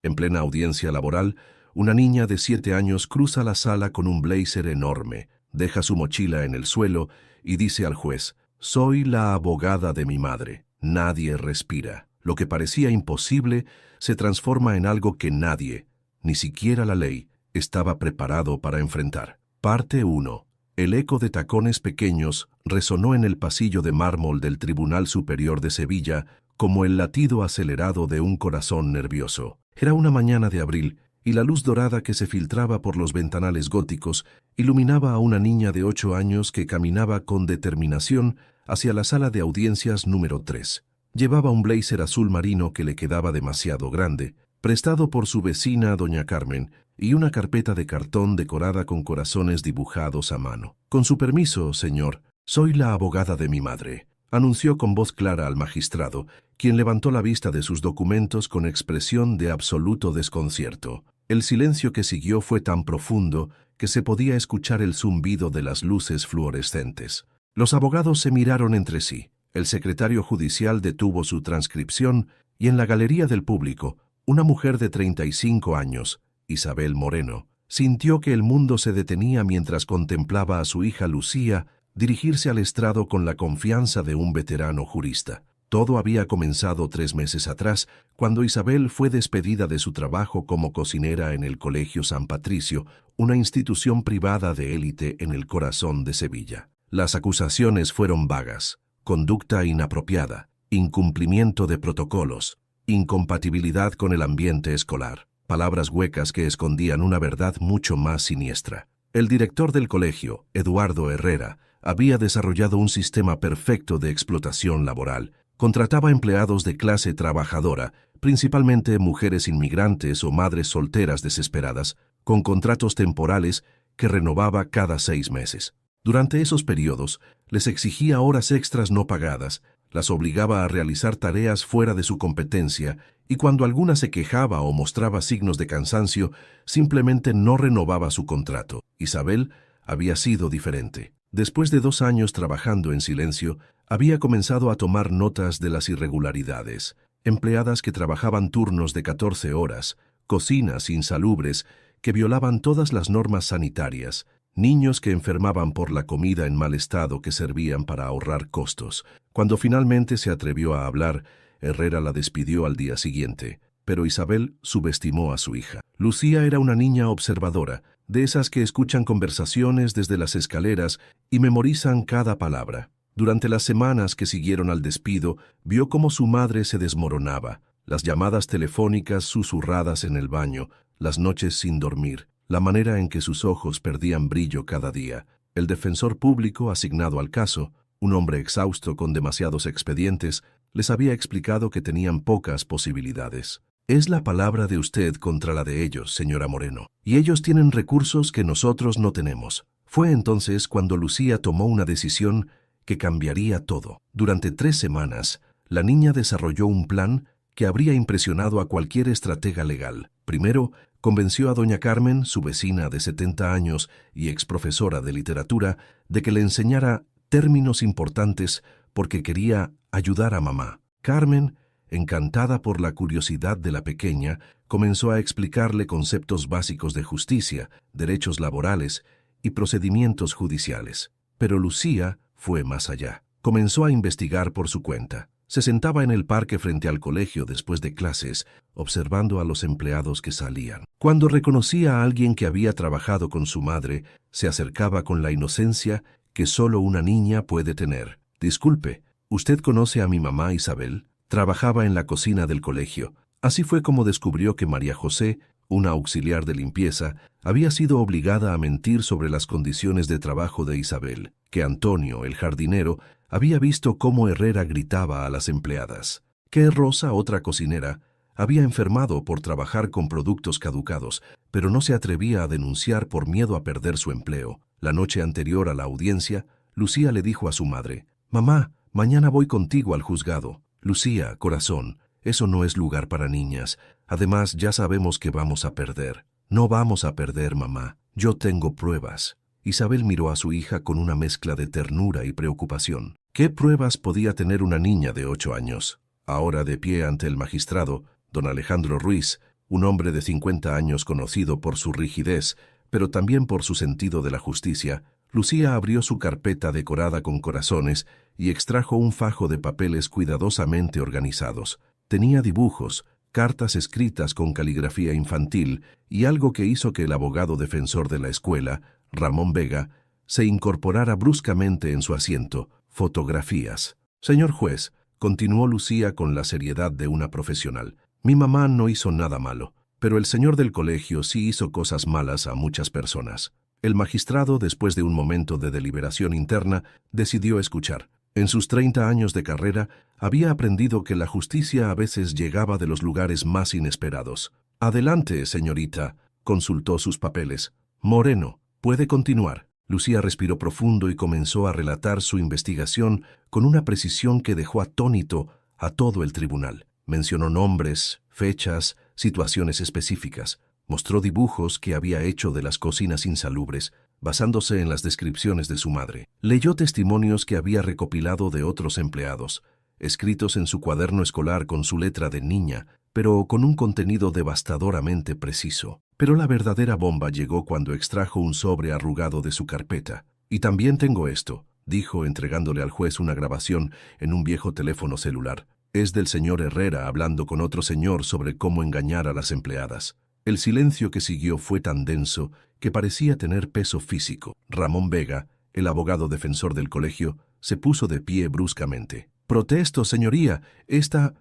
En plena audiencia laboral, una niña de 7 años cruza la sala con un blazer enorme, deja su mochila en el suelo y dice al juez: «Soy la abogada de mi madre». Nadie respira. Lo que parecía imposible se transforma en algo que nadie, ni siquiera la ley, estaba preparado para enfrentar. Parte 1. El eco de tacones pequeños resonó en el pasillo de mármol del Tribunal Superior de Sevilla como el latido acelerado de un corazón nervioso. Era una mañana de abril y la luz dorada que se filtraba por los ventanales góticos iluminaba a una niña de 8 años que caminaba con determinación hacia la sala de audiencias número 3. Llevaba un blazer azul marino que le quedaba demasiado grande, prestado por su vecina doña Carmen, y una carpeta de cartón decorada con corazones dibujados a mano. «Con su permiso, señor, soy la abogada de mi madre», anunció con voz clara al magistrado, quien levantó la vista de sus documentos con expresión de absoluto desconcierto. El silencio que siguió fue tan profundo que se podía escuchar el zumbido de las luces fluorescentes. Los abogados se miraron entre sí. El secretario judicial detuvo su transcripción y en la galería del público, una mujer de 35 años, Isabel Moreno, sintió que el mundo se detenía mientras contemplaba a su hija Lucía dirigirse al estrado con la confianza de un veterano jurista. Todo había comenzado 3 meses atrás, cuando Isabel fue despedida de su trabajo como cocinera en el Colegio San Patricio, una institución privada de élite en el corazón de Sevilla. Las acusaciones fueron vagas: conducta inapropiada, incumplimiento de protocolos, incompatibilidad con el ambiente escolar. Palabras huecas que escondían una verdad mucho más siniestra. El director del colegio, Eduardo Herrera, había desarrollado un sistema perfecto de explotación laboral. Contrataba empleados de clase trabajadora, principalmente mujeres inmigrantes o madres solteras desesperadas, con contratos temporales que renovaba cada 6 meses. Durante esos periodos, les exigía horas extras no pagadas, las obligaba a realizar tareas fuera de su competencia y cuando alguna se quejaba o mostraba signos de cansancio, simplemente no renovaba su contrato. Isabel había sido diferente. Después de 2 años trabajando en silencio, había comenzado a tomar notas de las irregularidades. Empleadas que trabajaban turnos de 14 horas, cocinas insalubres que violaban todas las normas sanitarias, niños que enfermaban por la comida en mal estado que servían para ahorrar costos. Cuando finalmente se atrevió a hablar, Herrera la despidió al día siguiente, pero Isabel subestimó a su hija. Lucía era una niña observadora, de esas que escuchan conversaciones desde las escaleras y memorizan cada palabra. Durante las semanas que siguieron al despido, vio cómo su madre se desmoronaba, las llamadas telefónicas susurradas en el baño, las noches sin dormir, la manera en que sus ojos perdían brillo cada día. El defensor público asignado al caso, un hombre exhausto con demasiados expedientes, les había explicado que tenían pocas posibilidades. «Es la palabra de usted contra la de ellos, señora Moreno, y ellos tienen recursos que nosotros no tenemos». Fue entonces cuando Lucía tomó una decisión que cambiaría todo. Durante 3 semanas, la niña desarrolló un plan que habría impresionado a cualquier estratega legal. Primero, convenció a doña Carmen, su vecina de 70 años y exprofesora de literatura, de que le enseñara términos importantes porque quería ayudar a mamá. Carmen, encantada por la curiosidad de la pequeña, comenzó a explicarle conceptos básicos de justicia, derechos laborales y procedimientos judiciales. Pero Lucía fue más allá. Comenzó a investigar por su cuenta. Se sentaba en el parque frente al colegio después de clases, observando a los empleados que salían. Cuando reconocía a alguien que había trabajado con su madre, se acercaba con la inocencia que solo una niña puede tener. «Disculpe, ¿usted conoce a mi mamá Isabel? Trabajaba en la cocina del colegio». Así fue como descubrió que María José, una auxiliar de limpieza, había sido obligada a mentir sobre las condiciones de trabajo de Isabel, que Antonio, el jardinero, había visto cómo Herrera gritaba a las empleadas, que Rosa, otra cocinera, había enfermado por trabajar con productos caducados, pero no se atrevía a denunciar por miedo a perder su empleo. La noche anterior a la audiencia, Lucía le dijo a su madre: «Mamá, mañana voy contigo al juzgado». «Lucía, corazón, eso no es lugar para niñas. Además, ya sabemos que vamos a perder». «No vamos a perder, mamá. Yo tengo pruebas». Isabel miró a su hija con una mezcla de ternura y preocupación. ¿Qué pruebas podía tener una niña de 8 años? Ahora, de pie ante el magistrado, don Alejandro Ruiz, un hombre de 50 años conocido por su rigidez, pero también por su sentido de la justicia. Lucía abrió su carpeta decorada con corazones y extrajo un fajo de papeles cuidadosamente organizados. Tenía dibujos, cartas escritas con caligrafía infantil y algo que hizo que el abogado defensor de la escuela, Ramón Vega, se incorporara bruscamente en su asiento: fotografías. Señor juez, continuó Lucía con la seriedad de una profesional, mi mamá no hizo nada malo, pero el señor del colegio sí hizo cosas malas a muchas personas. El magistrado, después de un momento de deliberación interna, decidió escuchar. En sus 30 años de carrera, había aprendido que la justicia a veces llegaba de los lugares más inesperados. Adelante, señorita, consultó sus papeles. Moreno, puede continuar. Lucía respiró profundo y comenzó a relatar su investigación con una precisión que dejó atónito a todo el tribunal. Mencionó nombres, fechas, situaciones específicas. Mostró dibujos que había hecho de las cocinas insalubres, basándose en las descripciones de su madre. Leyó testimonios que había recopilado de otros empleados, escritos en su cuaderno escolar con su letra de niña, pero con un contenido devastadoramente preciso. Pero la verdadera bomba llegó cuando extrajo un sobre arrugado de su carpeta. Y también tengo esto, dijo entregándole al juez una grabación en un viejo teléfono celular. Es del señor Herrera hablando con otro señor sobre cómo engañar a las empleadas. El silencio que siguió fue tan denso que parecía tener peso físico. Ramón Vega, el abogado defensor del colegio, se puso de pie bruscamente. Protesto, señoría, esta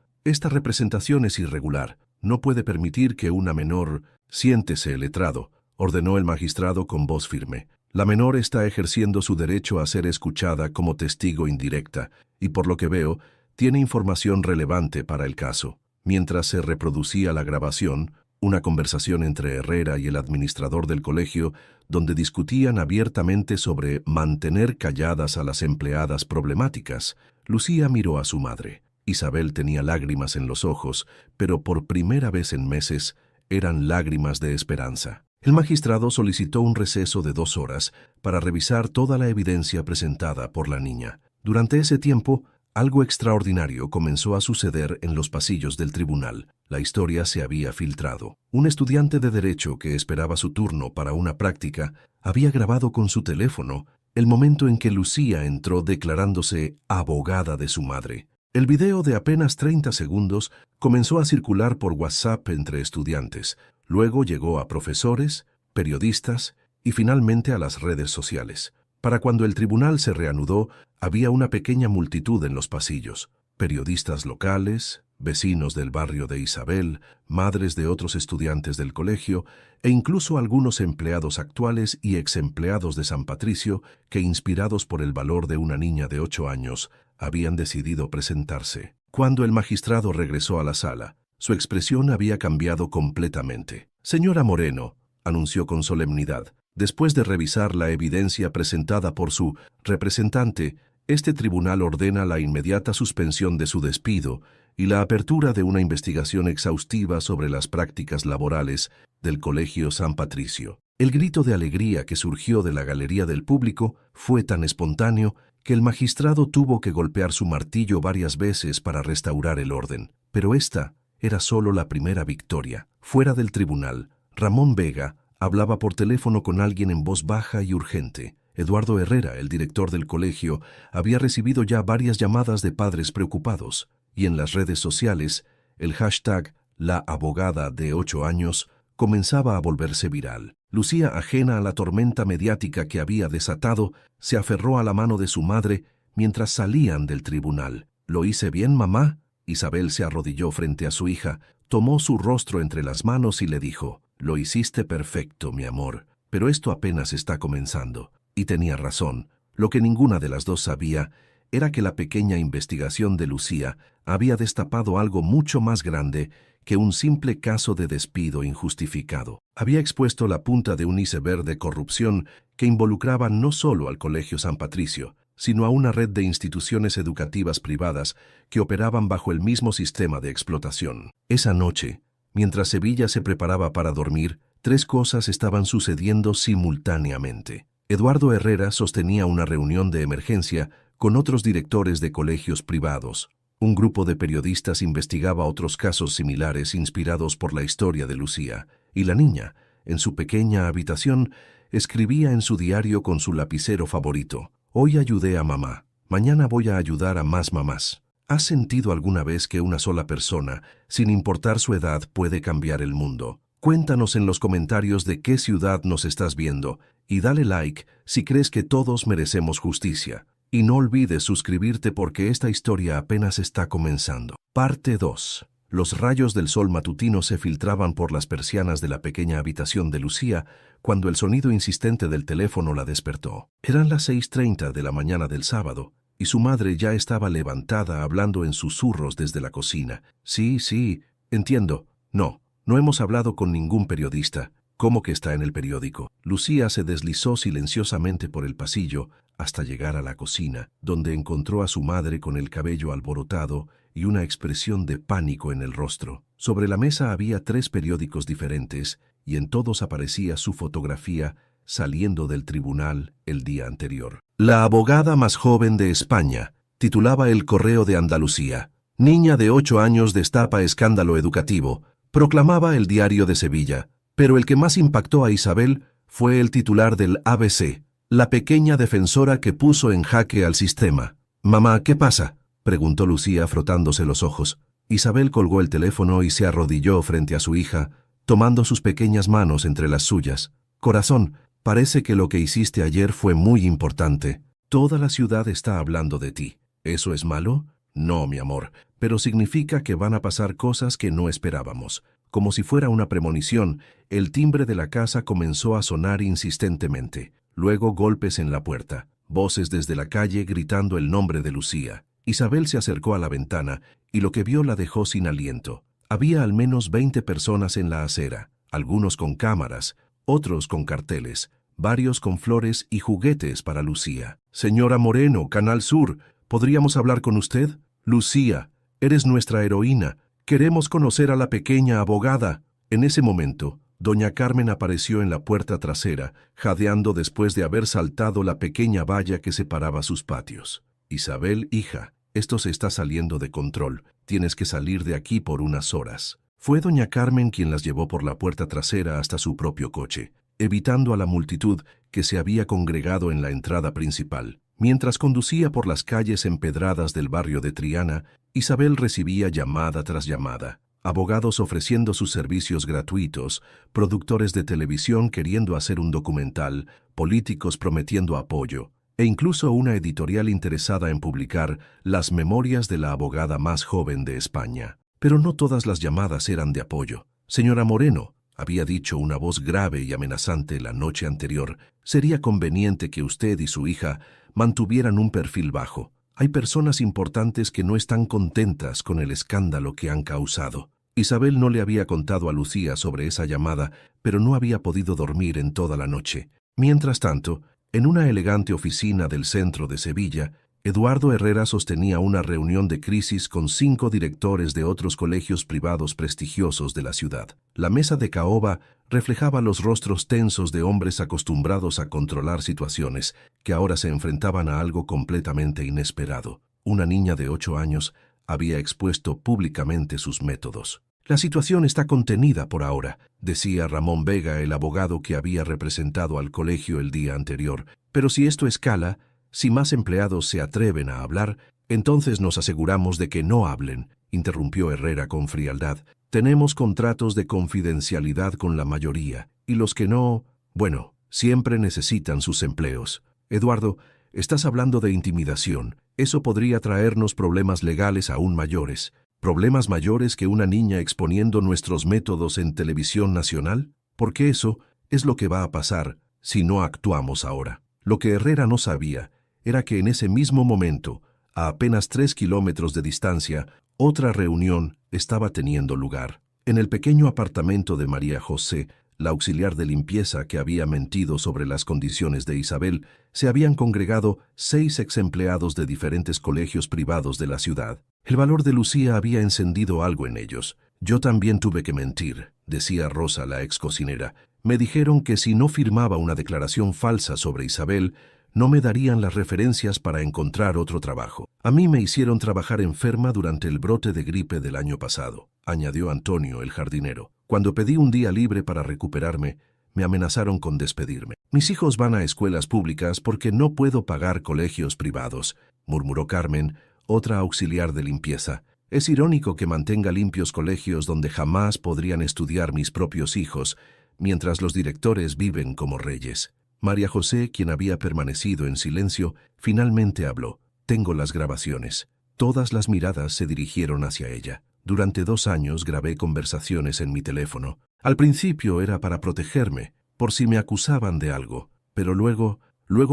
representación es irregular. No puede permitir que una menor... Siéntese, letrado, ordenó el magistrado con voz firme. La menor está ejerciendo su derecho a ser escuchada como testigo indirecta y, por lo que veo, tiene información relevante para el caso. Mientras se reproducía la grabación, una conversación entre Herrera y el administrador del colegio, donde discutían abiertamente sobre mantener calladas a las empleadas problemáticas, Lucía miró a su madre. Isabel tenía lágrimas en los ojos, pero por primera vez en meses eran lágrimas de esperanza. El magistrado solicitó un receso de 2 horas para revisar toda la evidencia presentada por la niña. Durante ese tiempo, algo extraordinario comenzó a suceder en los pasillos del tribunal. La historia se había filtrado. Un estudiante de Derecho que esperaba su turno para una práctica había grabado con su teléfono el momento en que Lucía entró declarándose abogada de su madre. El video de apenas 30 segundos comenzó a circular por WhatsApp entre estudiantes. Luego llegó a profesores, periodistas y finalmente a las redes sociales. Para cuando el tribunal se reanudó, había una pequeña multitud en los pasillos. Periodistas locales, vecinos del barrio de Isabel, madres de otros estudiantes del colegio e incluso algunos empleados actuales y exempleados de San Patricio que, inspirados por el valor de una niña de 8 años, habían decidido presentarse. Cuando el magistrado regresó a la sala, su expresión había cambiado completamente. Señora Moreno, anunció con solemnidad, después de revisar la evidencia presentada por su representante, este tribunal ordena la inmediata suspensión de su despido y la apertura de una investigación exhaustiva sobre las prácticas laborales del Colegio San Patricio. El grito de alegría que surgió de la galería del público fue tan espontáneo que el magistrado tuvo que golpear su martillo varias veces para restaurar el orden. Pero esta era solo la primera victoria. Fuera del tribunal, Ramón Vega hablaba por teléfono con alguien en voz baja y urgente. Eduardo Herrera, el director del colegio, había recibido ya varias llamadas de padres preocupados, y en las redes sociales, el hashtag La abogada de 8 años comenzaba a volverse viral. Lucía, ajena a la tormenta mediática que había desatado, se aferró a la mano de su madre mientras salían del tribunal. ¿Lo hice bien, mamá? Isabel se arrodilló frente a su hija, tomó su rostro entre las manos y le dijo, «Lo hiciste perfecto, mi amor, pero esto apenas está comenzando». Y tenía razón. Lo que ninguna de las dos sabía era que la pequeña investigación de Lucía había destapado algo mucho más grande que un simple caso de despido injustificado. Había expuesto la punta de un iceberg de corrupción que involucraba no solo al Colegio San Patricio, sino a una red de instituciones educativas privadas que operaban bajo el mismo sistema de explotación. Esa noche, mientras Sevilla se preparaba para dormir, 3 cosas estaban sucediendo simultáneamente. Eduardo Herrera sostenía una reunión de emergencia con otros directores de colegios privados. Un grupo de periodistas investigaba otros casos similares inspirados por la historia de Lucía, y la niña, en su pequeña habitación, escribía en su diario con su lapicero favorito: «Hoy ayudé a mamá, mañana voy a ayudar a más mamás». ¿Has sentido alguna vez que una sola persona, sin importar su edad, puede cambiar el mundo? Cuéntanos en los comentarios de qué ciudad nos estás viendo y dale like si crees que todos merecemos justicia. Y no olvides suscribirte porque esta historia apenas está comenzando. Parte 2. Los rayos del sol matutino se filtraban por las persianas de la pequeña habitación de Lucía cuando el sonido insistente del teléfono la despertó. Eran las 6:30 de la mañana del sábado y su madre ya estaba levantada hablando en susurros desde la cocina. Sí, entiendo. No hemos hablado con ningún periodista. ¿Cómo que está en el periódico? Lucía se deslizó silenciosamente por el pasillo hasta llegar a la cocina, donde encontró a su madre con el cabello alborotado y una expresión de pánico en el rostro. Sobre la mesa había 3 periódicos diferentes y en todos aparecía su fotografía saliendo del tribunal el día anterior. La abogada más joven de España, titulaba el Correo de Andalucía. Niña de 8 años destapa escándalo educativo, proclamaba el Diario de Sevilla. Pero el que más impactó a Isabel fue el titular del ABC, la pequeña defensora que puso en jaque al sistema. «Mamá, ¿qué pasa?», preguntó Lucía frotándose los ojos. Isabel colgó el teléfono y se arrodilló frente a su hija, tomando sus pequeñas manos entre las suyas. «Corazón, parece que lo que hiciste ayer fue muy importante. Toda la ciudad está hablando de ti. ¿Eso es malo? No, mi amor, pero significa que van a pasar cosas que no esperábamos». Como si fuera una premonición, el timbre de la casa comenzó a sonar insistentemente. Luego golpes en la puerta, voces desde la calle gritando el nombre de Lucía. Isabel se acercó a la ventana y lo que vio la dejó sin aliento. Había al menos 20 personas en la acera, algunos con cámaras, otros con carteles, varios con flores y juguetes para Lucía. «Señora Moreno, Canal Sur, ¿podríamos hablar con usted? Lucía, eres nuestra heroína. Queremos conocer a la pequeña abogada». En ese momento, doña Carmen apareció en la puerta trasera, jadeando después de haber saltado la pequeña valla que separaba sus patios. «Isabel, hija, esto se está saliendo de control. Tienes que salir de aquí por unas horas». Fue doña Carmen quien las llevó por la puerta trasera hasta su propio coche, evitando a la multitud que se había congregado en la entrada principal. Mientras conducía por las calles empedradas del barrio de Triana, Isabel recibía llamada tras llamada. Abogados ofreciendo sus servicios gratuitos, productores de televisión queriendo hacer un documental, políticos prometiendo apoyo, e incluso una editorial interesada en publicar las memorias de la abogada más joven de España. Pero no todas las llamadas eran de apoyo. «Señora Moreno», había dicho una voz grave y amenazante la noche anterior, «sería conveniente que usted y su hija mantuvieran un perfil bajo. Hay personas importantes que no están contentas con el escándalo que han causado». Isabel no le había contado a Lucía sobre esa llamada, pero no había podido dormir en toda la noche. Mientras tanto, en una elegante oficina del centro de Sevilla, Eduardo Herrera sostenía una reunión de crisis con 5 directores de otros colegios privados prestigiosos de la ciudad. La mesa de caoba reflejaba los rostros tensos de hombres acostumbrados a controlar situaciones, que ahora se enfrentaban a algo completamente inesperado. Una niña de 8 años había expuesto públicamente sus métodos. «La situación está contenida por ahora», decía Ramón Vega, el abogado que había representado al colegio el día anterior. «Pero si esto escala, si más empleados se atreven a hablar, entonces nos aseguramos de que no hablen», interrumpió Herrera con frialdad. «Tenemos contratos de confidencialidad con la mayoría, y los que no, bueno, siempre necesitan sus empleos». «Eduardo, estás hablando de intimidación. Eso podría traernos problemas legales aún mayores. ¿Problemas mayores que una niña exponiendo nuestros métodos en televisión nacional? Porque eso es lo que va a pasar si no actuamos ahora». Lo que Herrera no sabía era que en ese mismo momento, a apenas 3 kilómetros de distancia, otra reunión estaba teniendo lugar. En el pequeño apartamento de María José, la auxiliar de limpieza que había mentido sobre las condiciones de Isabel, se habían congregado 6 exempleados de diferentes colegios privados de la ciudad. El valor de Lucía había encendido algo en ellos. «Yo también tuve que mentir», decía Rosa, la ex cocinera. «Me dijeron que si no firmaba una declaración falsa sobre Isabel, no me darían las referencias para encontrar otro trabajo. A mí me hicieron trabajar enferma durante el brote de gripe del año pasado, añadió Antonio, el jardinero. Cuando pedí un día libre para recuperarme, me amenazaron con despedirme. Mis hijos van a escuelas públicas porque no puedo pagar colegios privados, murmuró Carmen, otra auxiliar de limpieza. Es irónico que mantenga limpios colegios donde jamás podrían estudiar mis propios hijos, mientras los directores viven como reyes. María José, quien había permanecido en silencio, finalmente habló. Tengo las grabaciones. Todas las miradas se dirigieron hacia ella. Durante 2 años grabé conversaciones en mi teléfono. Al principio era para protegerme, por si me acusaban de algo, pero luego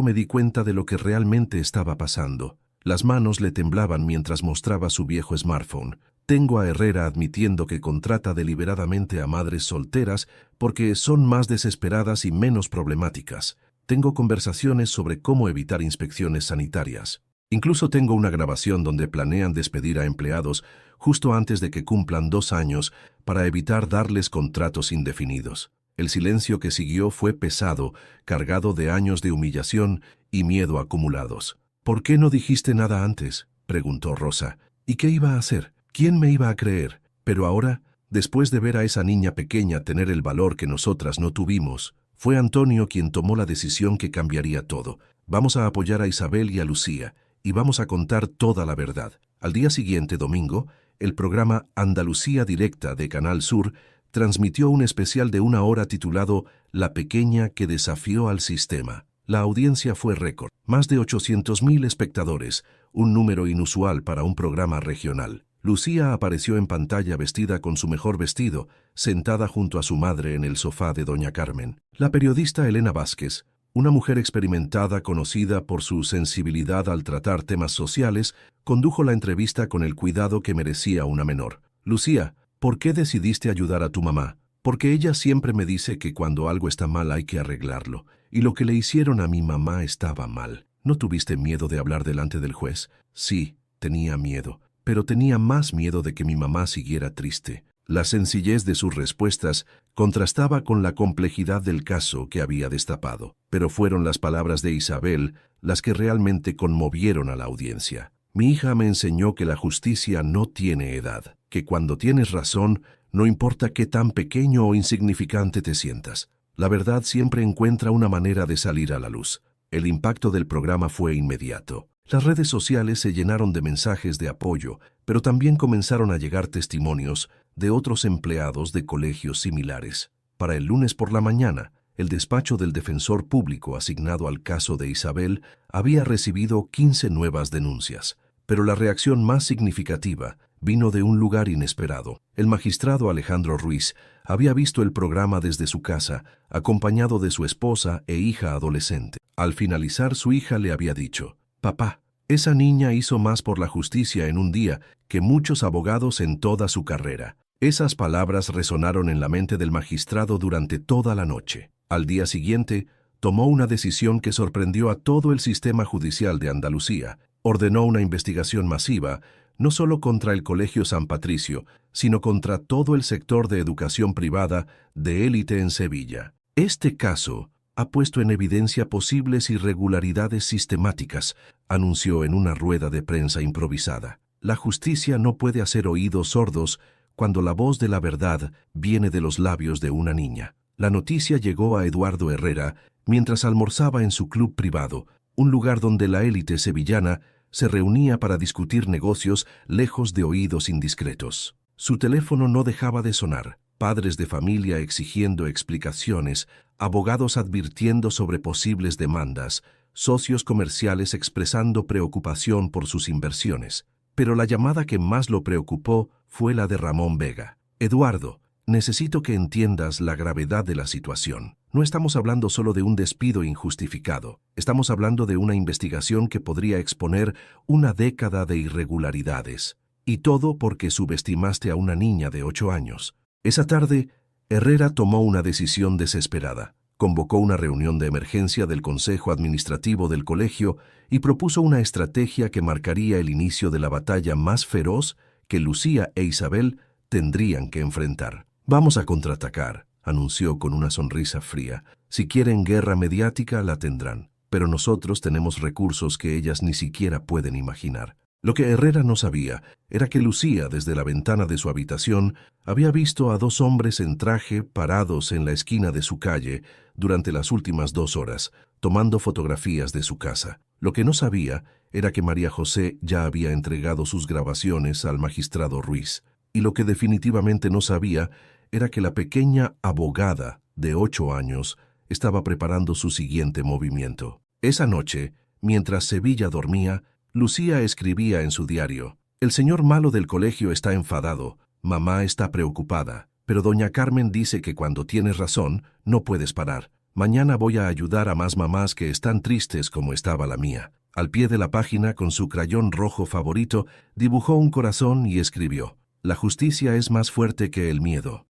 me di cuenta de lo que realmente estaba pasando. Las manos le temblaban mientras mostraba su viejo smartphone. Tengo a Herrera admitiendo que contrata deliberadamente a madres solteras porque son más desesperadas y menos problemáticas. Tengo conversaciones sobre cómo evitar inspecciones sanitarias. Incluso tengo una grabación donde planean despedir a empleados justo antes de que cumplan 2 años para evitar darles contratos indefinidos. El silencio que siguió fue pesado, cargado de años de humillación y miedo acumulados. ¿Por qué no dijiste nada antes?, preguntó Rosa. ¿Y qué iba a hacer? ¿Quién me iba a creer? Pero ahora, después de ver a esa niña pequeña tener el valor que nosotras no tuvimos, fue Antonio quien tomó la decisión que cambiaría todo. Vamos a apoyar a Isabel y a Lucía, y vamos a contar toda la verdad. Al día siguiente, domingo, el programa Andalucía Directa de Canal Sur transmitió un especial de 1 hora titulado La pequeña que desafió al sistema. La audiencia fue récord, más de 800.000 espectadores, un número inusual para un programa regional. Lucía apareció en pantalla vestida con su mejor vestido, sentada junto a su madre en el sofá de Doña Carmen. La periodista Elena Vázquez, una mujer experimentada conocida por su sensibilidad al tratar temas sociales, condujo la entrevista con el cuidado que merecía una menor. Lucía, ¿por qué decidiste ayudar a tu mamá? Porque ella siempre me dice que cuando algo está mal hay que arreglarlo, y lo que le hicieron a mi mamá estaba mal. ¿No tuviste miedo de hablar delante del juez? Sí, tenía miedo, pero tenía más miedo de que mi mamá siguiera triste. La sencillez de sus respuestas contrastaba con la complejidad del caso que había destapado, pero fueron las palabras de Isabel las que realmente conmovieron a la audiencia. Mi hija me enseñó que la justicia no tiene edad, que cuando tienes razón, no importa qué tan pequeño o insignificante te sientas, la verdad siempre encuentra una manera de salir a la luz. El impacto del programa fue inmediato. Las redes sociales se llenaron de mensajes de apoyo, pero también comenzaron a llegar testimonios de otros empleados de colegios similares. Para el lunes por la mañana, el despacho del defensor público asignado al caso de Isabel había recibido 15 nuevas denuncias, pero la reacción más significativa vino de un lugar inesperado. El magistrado Alejandro Ruiz había visto el programa desde su casa, acompañado de su esposa e hija adolescente. Al finalizar, su hija le había dicho: «Papá, esa niña hizo más por la justicia en un día que muchos abogados en toda su carrera». Esas palabras resonaron en la mente del magistrado durante toda la noche. Al día siguiente, tomó una decisión que sorprendió a todo el sistema judicial de Andalucía. Ordenó una investigación masiva, no solo contra el Colegio San Patricio, sino contra todo el sector de educación privada de élite en Sevilla. Este caso ha puesto en evidencia posibles irregularidades sistemáticas, anunció en una rueda de prensa improvisada. La justicia no puede hacer oídos sordos cuando la voz de la verdad viene de los labios de una niña. La noticia llegó a Eduardo Herrera mientras almorzaba en su club privado, un lugar donde la élite sevillana se reunía para discutir negocios lejos de oídos indiscretos. Su teléfono no dejaba de sonar, padres de familia exigiendo explicaciones, abogados advirtiendo sobre posibles demandas, socios comerciales expresando preocupación por sus inversiones. Pero la llamada que más lo preocupó fue la de Ramón Vega. «Eduardo, necesito que entiendas la gravedad de la situación. No estamos hablando solo de un despido injustificado. Estamos hablando de una investigación que podría exponer una década de irregularidades. Y todo porque subestimaste a una niña de 8 años». Esa tarde, Herrera tomó una decisión desesperada. Convocó una reunión de emergencia del Consejo Administrativo del colegio y propuso una estrategia que marcaría el inicio de la batalla más feroz que Lucía e Isabel tendrían que enfrentar. «Vamos a contraatacar», anunció con una sonrisa fría. «Si quieren guerra mediática, la tendrán, pero nosotros tenemos recursos que ellas ni siquiera pueden imaginar». Lo que Herrera no sabía era que Lucía, desde la ventana de su habitación, había visto a dos hombres en traje parados en la esquina de su calle durante las últimas 2 horas, tomando fotografías de su casa. Lo que no sabía era que María José ya había entregado sus grabaciones al magistrado Ruiz. Y lo que definitivamente no sabía era que la pequeña abogada de 8 años estaba preparando su siguiente movimiento. Esa noche, mientras Sevilla dormía, Lucía escribía en su diario: «El señor malo del colegio está enfadado, mamá está preocupada, pero doña Carmen dice que cuando tienes razón, no puedes parar. Mañana voy a ayudar a más mamás que están tristes como estaba la mía». Al pie de la página, con su crayón rojo favorito, dibujó un corazón y escribió: «La justicia es más fuerte que el miedo».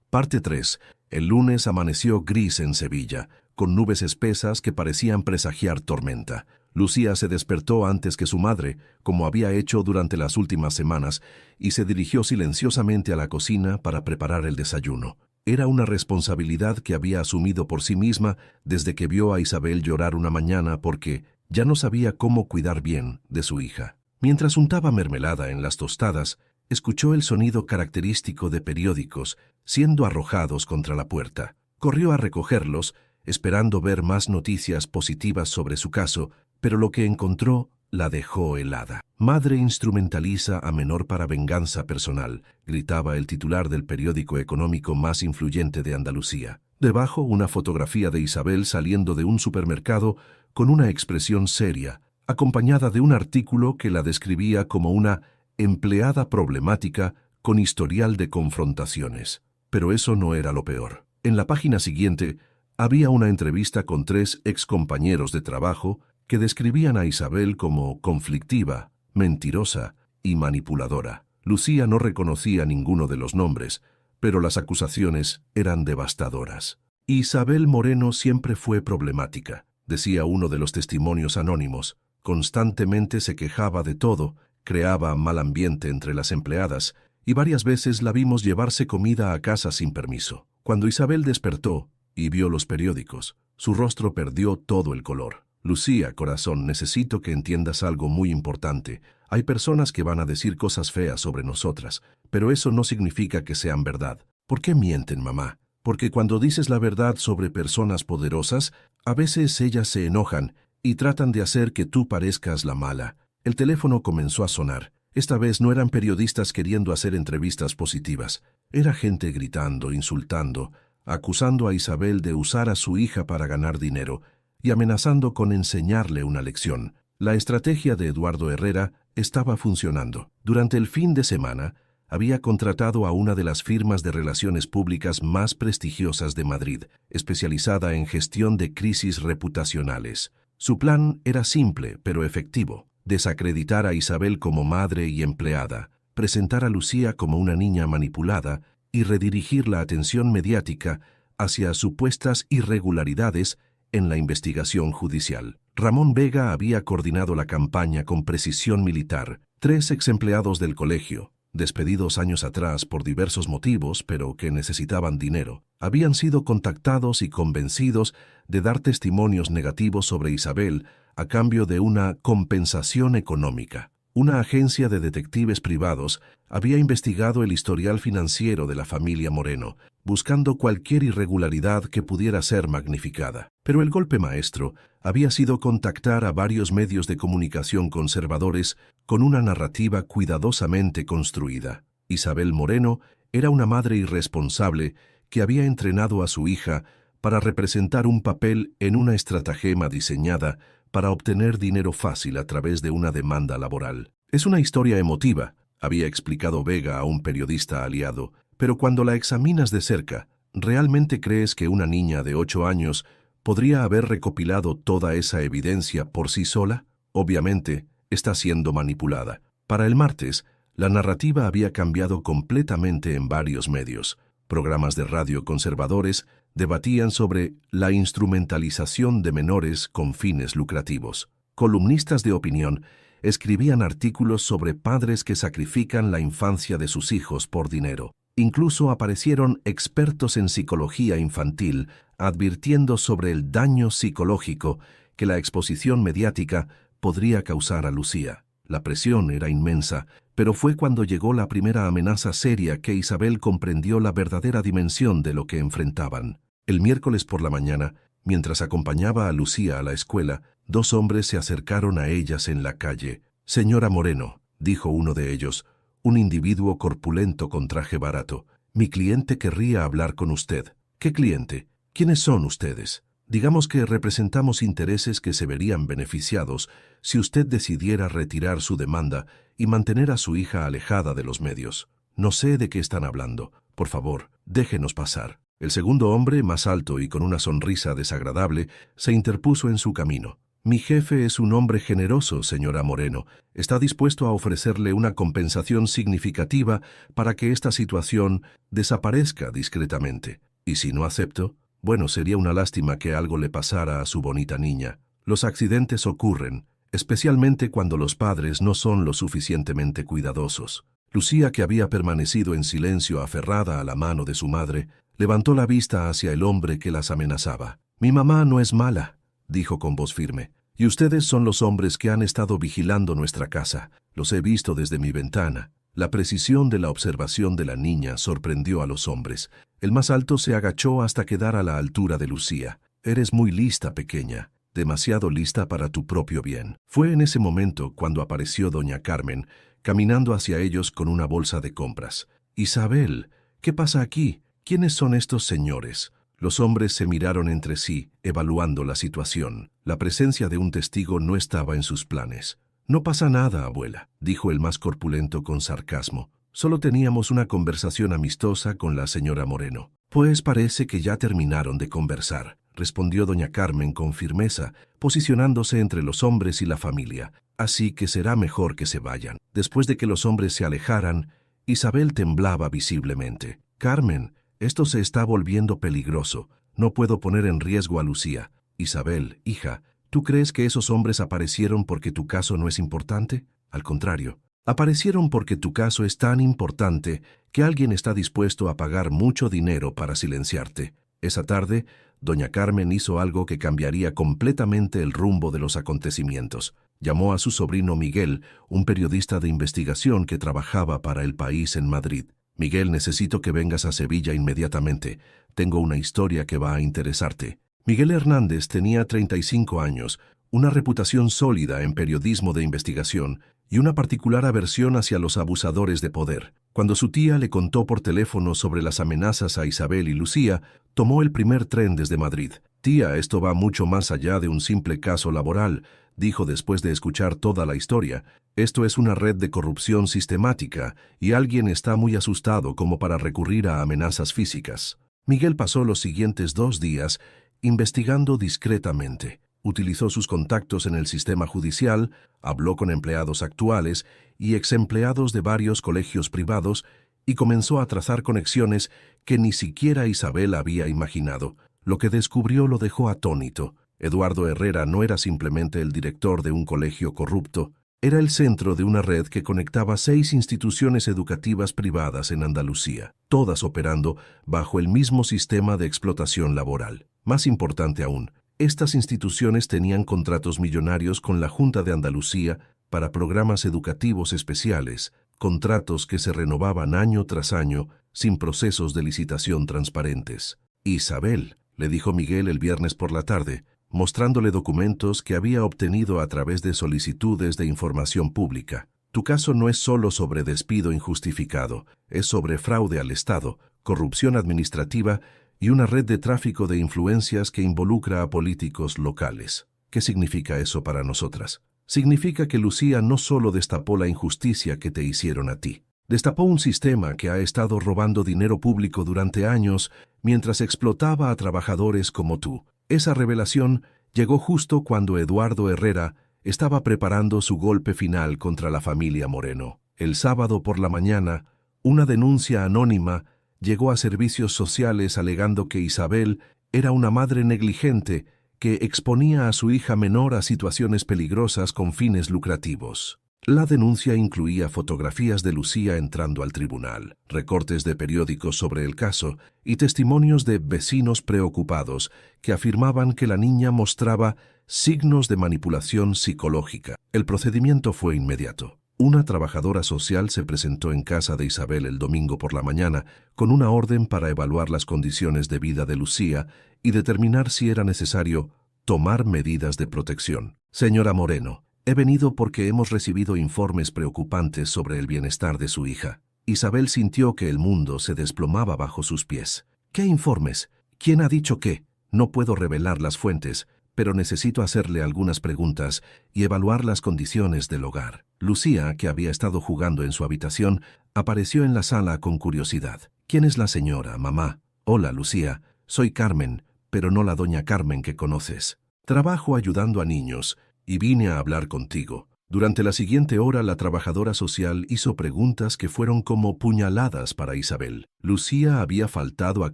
Parte 3. El lunes amaneció gris en Sevilla, con nubes espesas que parecían presagiar tormenta. Lucía se despertó antes que su madre, como había hecho durante las últimas semanas, y se dirigió silenciosamente a la cocina para preparar el desayuno. Era una responsabilidad que había asumido por sí misma desde que vio a Isabel llorar una mañana porque ya no sabía cómo cuidar bien de su hija. Mientras untaba mermelada en las tostadas, escuchó el sonido característico de periódicos siendo arrojados contra la puerta. Corrió a recogerlos, esperando ver más noticias positivas sobre su caso, pero lo que encontró la dejó helada. «Madre instrumentaliza a menor para venganza personal», gritaba el titular del periódico económico más influyente de Andalucía. Debajo, una fotografía de Isabel saliendo de un supermercado con una expresión seria, acompañada de un artículo que la describía como una empleada problemática con historial de confrontaciones. Pero eso no era lo peor. En la página siguiente había una entrevista con 3 excompañeros de trabajo que describían a Isabel como conflictiva, mentirosa y manipuladora. Lucía no reconocía ninguno de los nombres, pero las acusaciones eran devastadoras. «Isabel Moreno siempre fue problemática», decía uno de los testimonios anónimos. «Constantemente se quejaba de todo, creaba mal ambiente entre las empleadas, y varias veces la vimos llevarse comida a casa sin permiso». Cuando Isabel despertó y vio los periódicos, su rostro perdió todo el color. «Lucía, corazón, necesito que entiendas algo muy importante. Hay personas que van a decir cosas feas sobre nosotras, pero eso no significa que sean verdad». «¿Por qué mienten, mamá?» «Porque cuando dices la verdad sobre personas poderosas, a veces ellas se enojan y tratan de hacer que tú parezcas la mala». El teléfono comenzó a sonar. Esta vez no eran periodistas queriendo hacer entrevistas positivas. Era gente gritando, insultando, acusando a Isabel de usar a su hija para ganar dinero y amenazando con enseñarle una lección. La estrategia de Eduardo Herrera estaba funcionando. Durante el fin de semana, había contratado a una de las firmas de relaciones públicas más prestigiosas de Madrid, especializada en gestión de crisis reputacionales. Su plan era simple, pero efectivo: desacreditar a Isabel como madre y empleada, presentar a Lucía como una niña manipulada y redirigir la atención mediática hacia supuestas irregularidades en la investigación judicial. Ramón Vega había coordinado la campaña con precisión militar. 3 exempleados del colegio, despedidos años atrás por diversos motivos, pero que necesitaban dinero, habían sido contactados y convencidos de dar testimonios negativos sobre Isabel a cambio de una compensación económica. Una agencia de detectives privados había investigado el historial financiero de la familia Moreno, buscando cualquier irregularidad que pudiera ser magnificada. Pero el golpe maestro había sido contactar a varios medios de comunicación conservadores con una narrativa cuidadosamente construida. Isabel Moreno era una madre irresponsable que había entrenado a su hija para representar un papel en una estratagema diseñada para obtener dinero fácil a través de una demanda laboral. «Es una historia emotiva», había explicado Vega a un periodista aliado, «pero cuando la examinas de cerca, ¿realmente crees que una niña de 8 años podría haber recopilado toda esa evidencia por sí sola? Obviamente, está siendo manipulada». Para el martes, la narrativa había cambiado completamente en varios medios. Programas de radio conservadores debatían sobre la instrumentalización de menores con fines lucrativos. Columnistas de opinión escribían artículos sobre padres que sacrifican la infancia de sus hijos por dinero. Incluso aparecieron expertos en psicología infantil advirtiendo sobre el daño psicológico que la exposición mediática podría causar a Lucía. La presión era inmensa, pero fue cuando llegó la primera amenaza seria que Isabel comprendió la verdadera dimensión de lo que enfrentaban. El miércoles por la mañana, mientras acompañaba a Lucía a la escuela, dos hombres se acercaron a ellas en la calle. «Señora Moreno», dijo uno de ellos, un individuo corpulento con traje barato, «mi cliente querría hablar con usted». «¿Qué cliente? ¿Quiénes son ustedes?» «Digamos que representamos intereses que se verían beneficiados si usted decidiera retirar su demanda y mantener a su hija alejada de los medios». «No sé de qué están hablando. Por favor, déjenos pasar». El segundo hombre, más alto y con una sonrisa desagradable, se interpuso en su camino. «Mi jefe es un hombre generoso, señora Moreno. Está dispuesto a ofrecerle una compensación significativa para que esta situación desaparezca discretamente. Y si no acepto, bueno, sería una lástima que algo le pasara a su bonita niña. Los accidentes ocurren, especialmente cuando los padres no son lo suficientemente cuidadosos». Lucía, que había permanecido en silencio aferrada a la mano de su madre, levantó la vista hacia el hombre que las amenazaba. «Mi mamá no es mala», dijo con voz firme, «y ustedes son los hombres que han estado vigilando nuestra casa. Los he visto desde mi ventana». La precisión de la observación de la niña sorprendió a los hombres. El más alto se agachó hasta quedar a la altura de Lucía. «Eres muy lista, pequeña, demasiado lista para tu propio bien». Fue en ese momento cuando apareció doña Carmen, caminando hacia ellos con una bolsa de compras. «Isabel, ¿qué pasa aquí? ¿Quiénes son estos señores?». Los hombres se miraron entre sí, evaluando la situación. La presencia de un testigo no estaba en sus planes. «No pasa nada, abuela», dijo el más corpulento con sarcasmo. «Solo teníamos una conversación amistosa con la señora Moreno». «Pues parece que ya terminaron de conversar», respondió doña Carmen con firmeza, posicionándose entre los hombres y la familia. «Así que será mejor que se vayan». Después de que los hombres se alejaran, Isabel temblaba visiblemente. «Carmen, esto se está volviendo peligroso. No puedo poner en riesgo a Lucía». «Isabel, hija, ¿tú crees que esos hombres aparecieron porque tu caso no es importante? Al contrario, aparecieron porque tu caso es tan importante que alguien está dispuesto a pagar mucho dinero para silenciarte». Esa tarde, doña Carmen hizo algo que cambiaría completamente el rumbo de los acontecimientos. Llamó a su sobrino Miguel, un periodista de investigación que trabajaba para El País en Madrid. «Miguel, necesito que vengas a Sevilla inmediatamente. Tengo una historia que va a interesarte». Miguel Hernández tenía 35 años, una reputación sólida en periodismo de investigación y una particular aversión hacia los abusadores de poder. Cuando su tía le contó por teléfono sobre las amenazas a Isabel y Lucía, tomó el primer tren desde Madrid. «Tía, esto va mucho más allá de un simple caso laboral», dijo después de escuchar toda la historia. «Esto es una red de corrupción sistemática y alguien está muy asustado como para recurrir a amenazas físicas». Miguel pasó los siguientes 2 días investigando discretamente. Utilizó sus contactos en el sistema judicial, habló con empleados actuales y exempleados de varios colegios privados y comenzó a trazar conexiones que ni siquiera Isabel había imaginado. Lo que descubrió lo dejó atónito. Eduardo Herrera no era simplemente el director de un colegio corrupto, era el centro de una red que conectaba 6 instituciones educativas privadas en Andalucía, todas operando bajo el mismo sistema de explotación laboral. Más importante aún, estas instituciones tenían contratos millonarios con la Junta de Andalucía para programas educativos especiales, contratos que se renovaban año tras año sin procesos de licitación transparentes. «Isabel», le dijo Miguel el viernes por la tarde, mostrándole documentos que había obtenido a través de solicitudes de información pública. «Tu caso no es solo sobre despido injustificado, es sobre fraude al Estado, corrupción administrativa y una red de tráfico de influencias que involucra a políticos locales». «¿Qué significa eso para nosotras?» «Significa que Lucía no solo destapó la injusticia que te hicieron a ti, destapó un sistema que ha estado robando dinero público durante años mientras explotaba a trabajadores como tú». Esa revelación llegó justo cuando Eduardo Herrera estaba preparando su golpe final contra la familia Moreno. El sábado por la mañana, una denuncia anónima llegó a servicios sociales alegando que Isabel era una madre negligente que exponía a su hija menor a situaciones peligrosas con fines lucrativos. La denuncia incluía fotografías de Lucía entrando al tribunal, recortes de periódicos sobre el caso y testimonios de vecinos preocupados que afirmaban que la niña mostraba signos de manipulación psicológica. El procedimiento fue inmediato. Una trabajadora social se presentó en casa de Isabel el domingo por la mañana con una orden para evaluar las condiciones de vida de Lucía y determinar si era necesario tomar medidas de protección. Señora Moreno, he venido porque hemos recibido informes preocupantes sobre el bienestar de su hija. Isabel sintió que el mundo se desplomaba bajo sus pies. ¿Qué informes? ¿Quién ha dicho qué? No puedo revelar las fuentes, pero necesito hacerle algunas preguntas y evaluar las condiciones del hogar. Lucía, que había estado jugando en su habitación, apareció en la sala con curiosidad. ¿Quién es la señora, mamá? Hola, Lucía. Soy Carmen, pero no la doña Carmen que conoces. Trabajo ayudando a niños y vine a hablar contigo. Durante la siguiente hora, la trabajadora social hizo preguntas que fueron como puñaladas para Isabel. Lucía había faltado a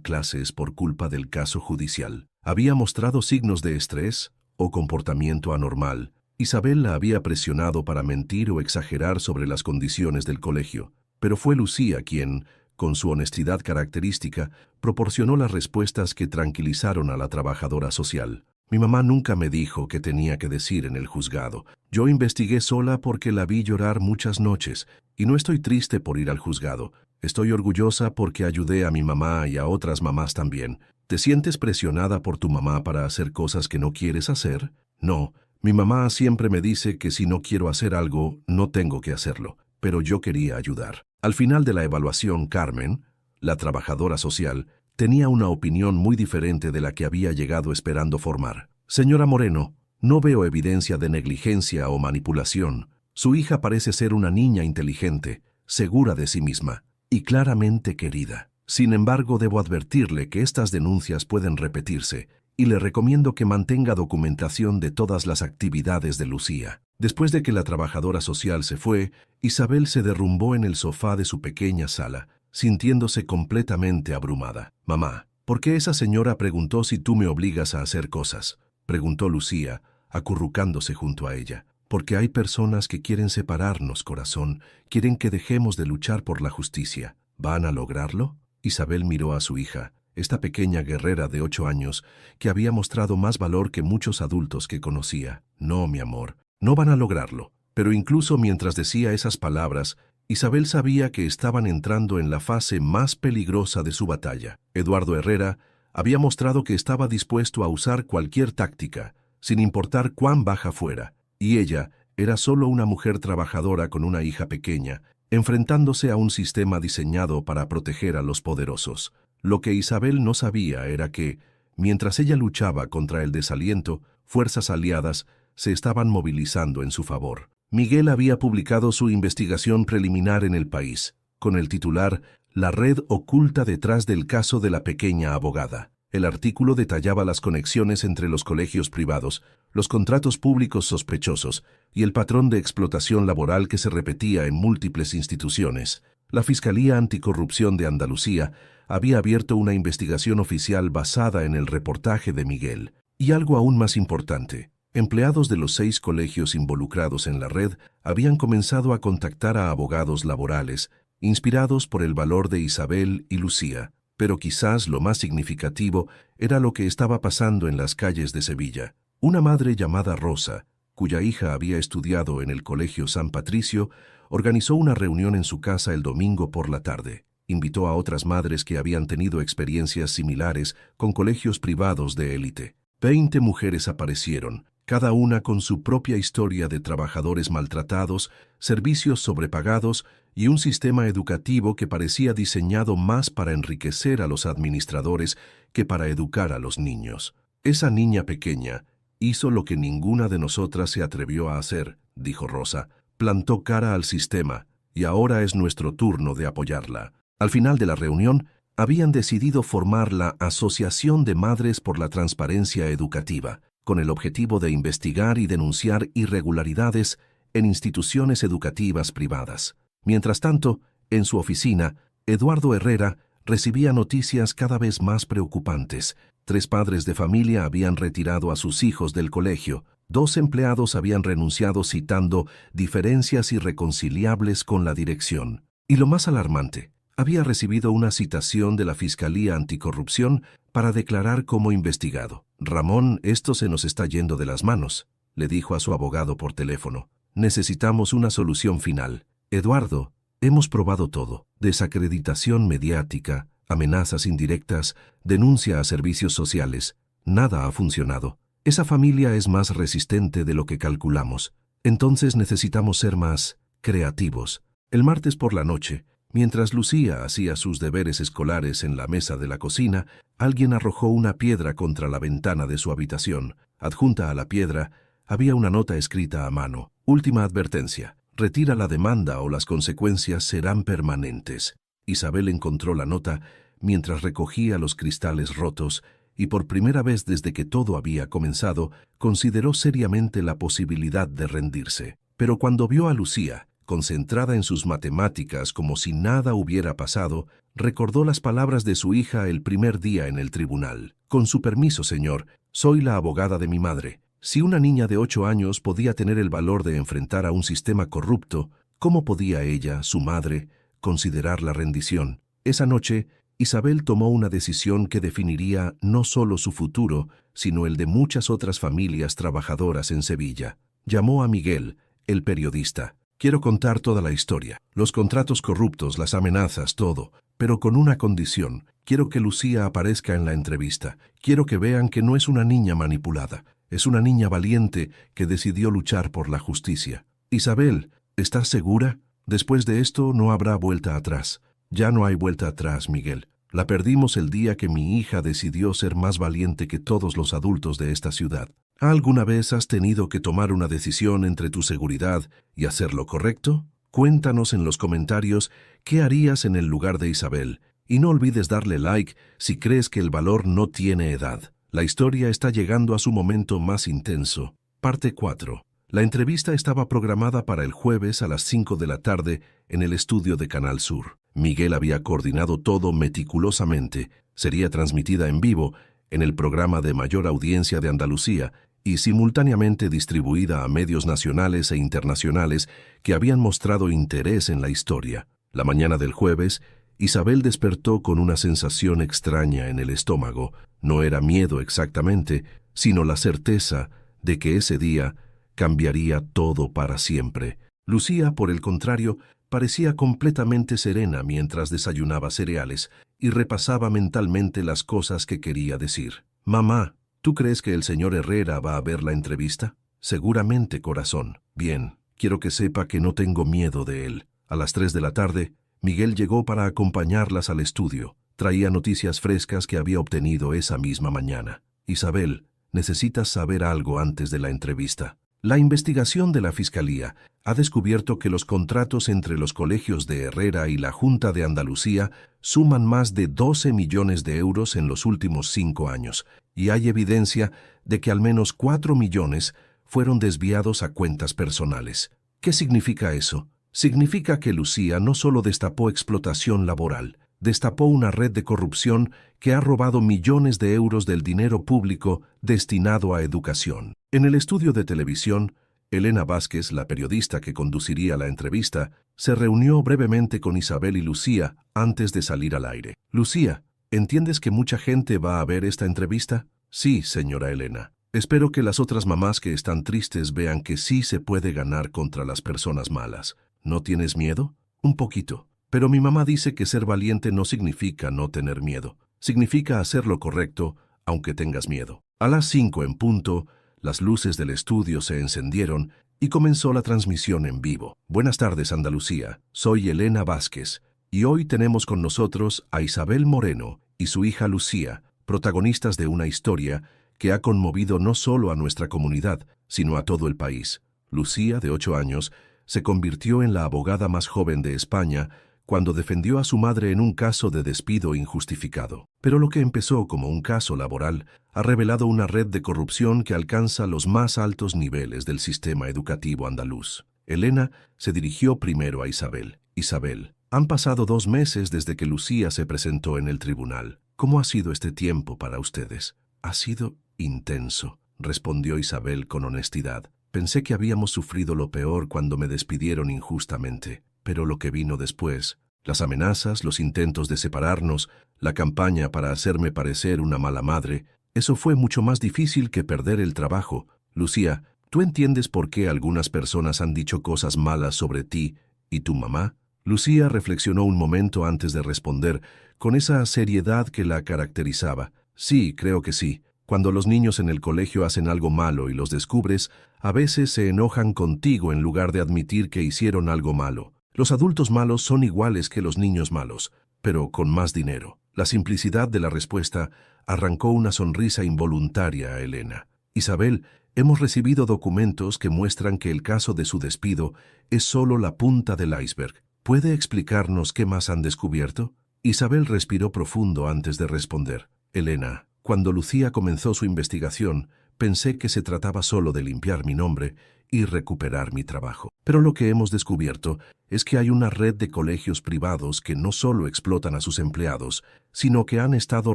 clases por culpa del caso judicial. Había mostrado signos de estrés o comportamiento anormal. Isabel la había presionado para mentir o exagerar sobre las condiciones del colegio, pero fue Lucía quien, con su honestidad característica, proporcionó las respuestas que tranquilizaron a la trabajadora social. Mi mamá nunca me dijo qué tenía que decir en el juzgado. Yo investigué sola porque la vi llorar muchas noches, y no estoy triste por ir al juzgado. Estoy orgullosa porque ayudé a mi mamá y a otras mamás también. ¿Te sientes presionada por tu mamá para hacer cosas que no quieres hacer? No, mi mamá siempre me dice que si no quiero hacer algo, no tengo que hacerlo, pero yo quería ayudar. Al final de la evaluación, Carmen, la trabajadora social, tenía una opinión muy diferente de la que había llegado esperando formar. Señora Moreno, no veo evidencia de negligencia o manipulación. Su hija parece ser una niña inteligente, segura de sí misma y claramente querida. Sin embargo, debo advertirle que estas denuncias pueden repetirse y le recomiendo que mantenga documentación de todas las actividades de Lucía. Después de que la trabajadora social se fue, Isabel se derrumbó en el sofá de su pequeña sala, sintiéndose completamente abrumada. «Mamá, ¿por qué esa señora preguntó si tú me obligas a hacer cosas?», preguntó Lucía, acurrucándose junto a ella. «Porque hay personas que quieren separarnos, corazón, quieren que dejemos de luchar por la justicia. ¿Van a lograrlo?». Isabel miró a su hija, esta pequeña guerrera de 8 años, que había mostrado más valor que muchos adultos que conocía. «No, mi amor, no van a lograrlo». Pero incluso mientras decía esas palabras, Isabel sabía que estaban entrando en la fase más peligrosa de su batalla. Eduardo Herrera había mostrado que estaba dispuesto a usar cualquier táctica, sin importar cuán baja fuera, y ella era solo una mujer trabajadora con una hija pequeña, enfrentándose a un sistema diseñado para proteger a los poderosos. Lo que Isabel no sabía era que, mientras ella luchaba contra el desaliento, fuerzas aliadas se estaban movilizando en su favor. Miguel había publicado su investigación preliminar en El País, con el titular «La red oculta detrás del caso de la pequeña abogada». El artículo detallaba las conexiones entre los colegios privados, los contratos públicos sospechosos y el patrón de explotación laboral que se repetía en múltiples instituciones. La Fiscalía Anticorrupción de Andalucía había abierto una investigación oficial basada en el reportaje de Miguel. Y algo aún más importante, empleados de los 6 colegios involucrados en la red habían comenzado a contactar a abogados laborales, inspirados por el valor de Isabel y Lucía. Pero quizás lo más significativo era lo que estaba pasando en las calles de Sevilla. Una madre llamada Rosa, cuya hija había estudiado en el Colegio San Patricio, organizó una reunión en su casa el domingo por la tarde. Invitó a otras madres que habían tenido experiencias similares con colegios privados de élite. 20 mujeres aparecieron, cada una con su propia historia de trabajadores maltratados, servicios sobrepagados y un sistema educativo que parecía diseñado más para enriquecer a los administradores que para educar a los niños. «Esa niña pequeña hizo lo que ninguna de nosotras se atrevió a hacer», dijo Rosa. «Plantó cara al sistema y ahora es nuestro turno de apoyarla». Al final de la reunión, habían decidido formar la Asociación de Madres por la Transparencia Educativa, con el objetivo de investigar y denunciar irregularidades en instituciones educativas privadas. Mientras tanto, en su oficina, Eduardo Herrera recibía noticias cada vez más preocupantes. 3 padres de familia habían retirado a sus hijos del colegio. 2 empleados habían renunciado citando diferencias irreconciliables con la dirección. Y lo más alarmante, había recibido una citación de la Fiscalía Anticorrupción para declarar como investigado. Ramón, esto se nos está yendo de las manos, le dijo a su abogado por teléfono. Necesitamos una solución final. Eduardo, hemos probado todo. Desacreditación mediática, amenazas indirectas, denuncia a servicios sociales. Nada ha funcionado. Esa familia es más resistente de lo que calculamos. Entonces necesitamos ser más creativos. El martes por la noche, mientras Lucía hacía sus deberes escolares en la mesa de la cocina, alguien arrojó una piedra contra la ventana de su habitación. Adjunta a la piedra había una nota escrita a mano. Última advertencia. Retira la demanda o las consecuencias serán permanentes. Isabel encontró la nota mientras recogía los cristales rotos y por primera vez desde que todo había comenzado, consideró seriamente la posibilidad de rendirse. Pero cuando vio a Lucía, concentrada en sus matemáticas como si nada hubiera pasado, recordó las palabras de su hija el primer día en el tribunal. Con su permiso, señor, soy la abogada de mi madre. Si una niña de 8 años podía tener el valor de enfrentar a un sistema corrupto, ¿cómo podía ella, su madre, considerar la rendición? Esa noche, Isabel tomó una decisión que definiría no solo su futuro, sino el de muchas otras familias trabajadoras en Sevilla. Llamó a Miguel, el periodista. Quiero contar toda la historia, los contratos corruptos, las amenazas, todo, pero con una condición. Quiero que Lucía aparezca en la entrevista. Quiero que vean que no es una niña manipulada. Es una niña valiente que decidió luchar por la justicia. Isabel, ¿estás segura? Después de esto no habrá vuelta atrás. Ya no hay vuelta atrás, Miguel. La perdimos el día que mi hija decidió ser más valiente que todos los adultos de esta ciudad. ¿Alguna vez has tenido que tomar una decisión entre tu seguridad y hacer lo correcto? Cuéntanos en los comentarios qué harías en el lugar de Isabel. Y no olvides darle like si crees que el valor no tiene edad. La historia está llegando a su momento más intenso. Parte 4. La entrevista estaba programada para el jueves a las 5 de la tarde en el estudio de Canal Sur. Miguel había coordinado todo meticulosamente. Sería transmitida en vivo en el programa de mayor audiencia de Andalucía y simultáneamente distribuida a medios nacionales e internacionales que habían mostrado interés en la historia. La mañana del jueves, Isabel despertó con una sensación extraña en el estómago. No era miedo exactamente, sino la certeza de que ese día cambiaría todo para siempre. Lucía, por el contrario, parecía completamente serena mientras desayunaba cereales y repasaba mentalmente las cosas que quería decir. «Mamá, ¿tú crees que el señor Herrera va a ver la entrevista?» «Seguramente, corazón. Bien, quiero que sepa que no tengo miedo de él». A las 3 de la tarde, Miguel llegó para acompañarlas al estudio. Traía noticias frescas que había obtenido esa misma mañana. «Isabel, necesitas saber algo antes de la entrevista. La investigación de la Fiscalía ha descubierto que los contratos entre los colegios de Herrera y la Junta de Andalucía suman más de 12 millones de euros en los últimos 5 años, y hay evidencia de que al menos 4 millones fueron desviados a cuentas personales. ¿Qué significa eso? Significa que Lucía no solo destapó explotación laboral, destapó una red de corrupción que ha robado millones de euros del dinero público destinado a educación. En el estudio de televisión, Elena Vázquez, la periodista que conduciría la entrevista, se reunió brevemente con Isabel y Lucía antes de salir al aire. «Lucía, ¿entiendes que mucha gente va a ver esta entrevista?» «Sí, señora Elena. Espero que las otras mamás que están tristes vean que sí se puede ganar contra las personas malas. ¿No tienes miedo?» «Un poquito. Pero mi mamá dice que ser valiente no significa no tener miedo. Significa hacer lo correcto, aunque tengas miedo». A las 5 en punto, las luces del estudio se encendieron y comenzó la transmisión en vivo. «Buenas tardes, Andalucía. Soy Elena Vázquez, y hoy tenemos con nosotros a Isabel Moreno y su hija Lucía, protagonistas de una historia que ha conmovido no solo a nuestra comunidad, sino a todo el país». Lucía, de 8 años, se convirtió en la abogada más joven de España cuando defendió a su madre en un caso de despido injustificado. Pero lo que empezó como un caso laboral ha revelado una red de corrupción que alcanza los más altos niveles del sistema educativo andaluz. Elena se dirigió primero a Isabel. «Isabel, han pasado 2 meses desde que Lucía se presentó en el tribunal. ¿Cómo ha sido este tiempo para ustedes?» «Ha sido intenso», respondió Isabel con honestidad. «Pensé que habíamos sufrido lo peor cuando me despidieron injustamente, pero lo que vino después Las amenazas, los intentos de separarnos, la campaña para hacerme parecer una mala madre, eso fue mucho más difícil que perder el trabajo. Lucía, ¿tú entiendes por qué algunas personas han dicho cosas malas sobre ti y tu mamá? Lucía reflexionó un momento antes de responder, con esa seriedad que la caracterizaba. Sí, creo que sí. Cuando los niños en el colegio hacen algo malo y los descubres, a veces se enojan contigo en lugar de admitir que hicieron algo malo. Los adultos malos son iguales que los niños malos, pero con más dinero. La simplicidad de la respuesta arrancó una sonrisa involuntaria a Elena. Isabel, hemos recibido documentos que muestran que el caso de su despido es solo la punta del iceberg. ¿Puede explicarnos qué más han descubierto? Isabel respiró profundo antes de responder. Elena, cuando Lucía comenzó su investigación, pensé que se trataba solo de limpiar mi nombre y recuperar mi trabajo. Pero lo que hemos descubierto es que hay una red de colegios privados que no solo explotan a sus empleados, sino que han estado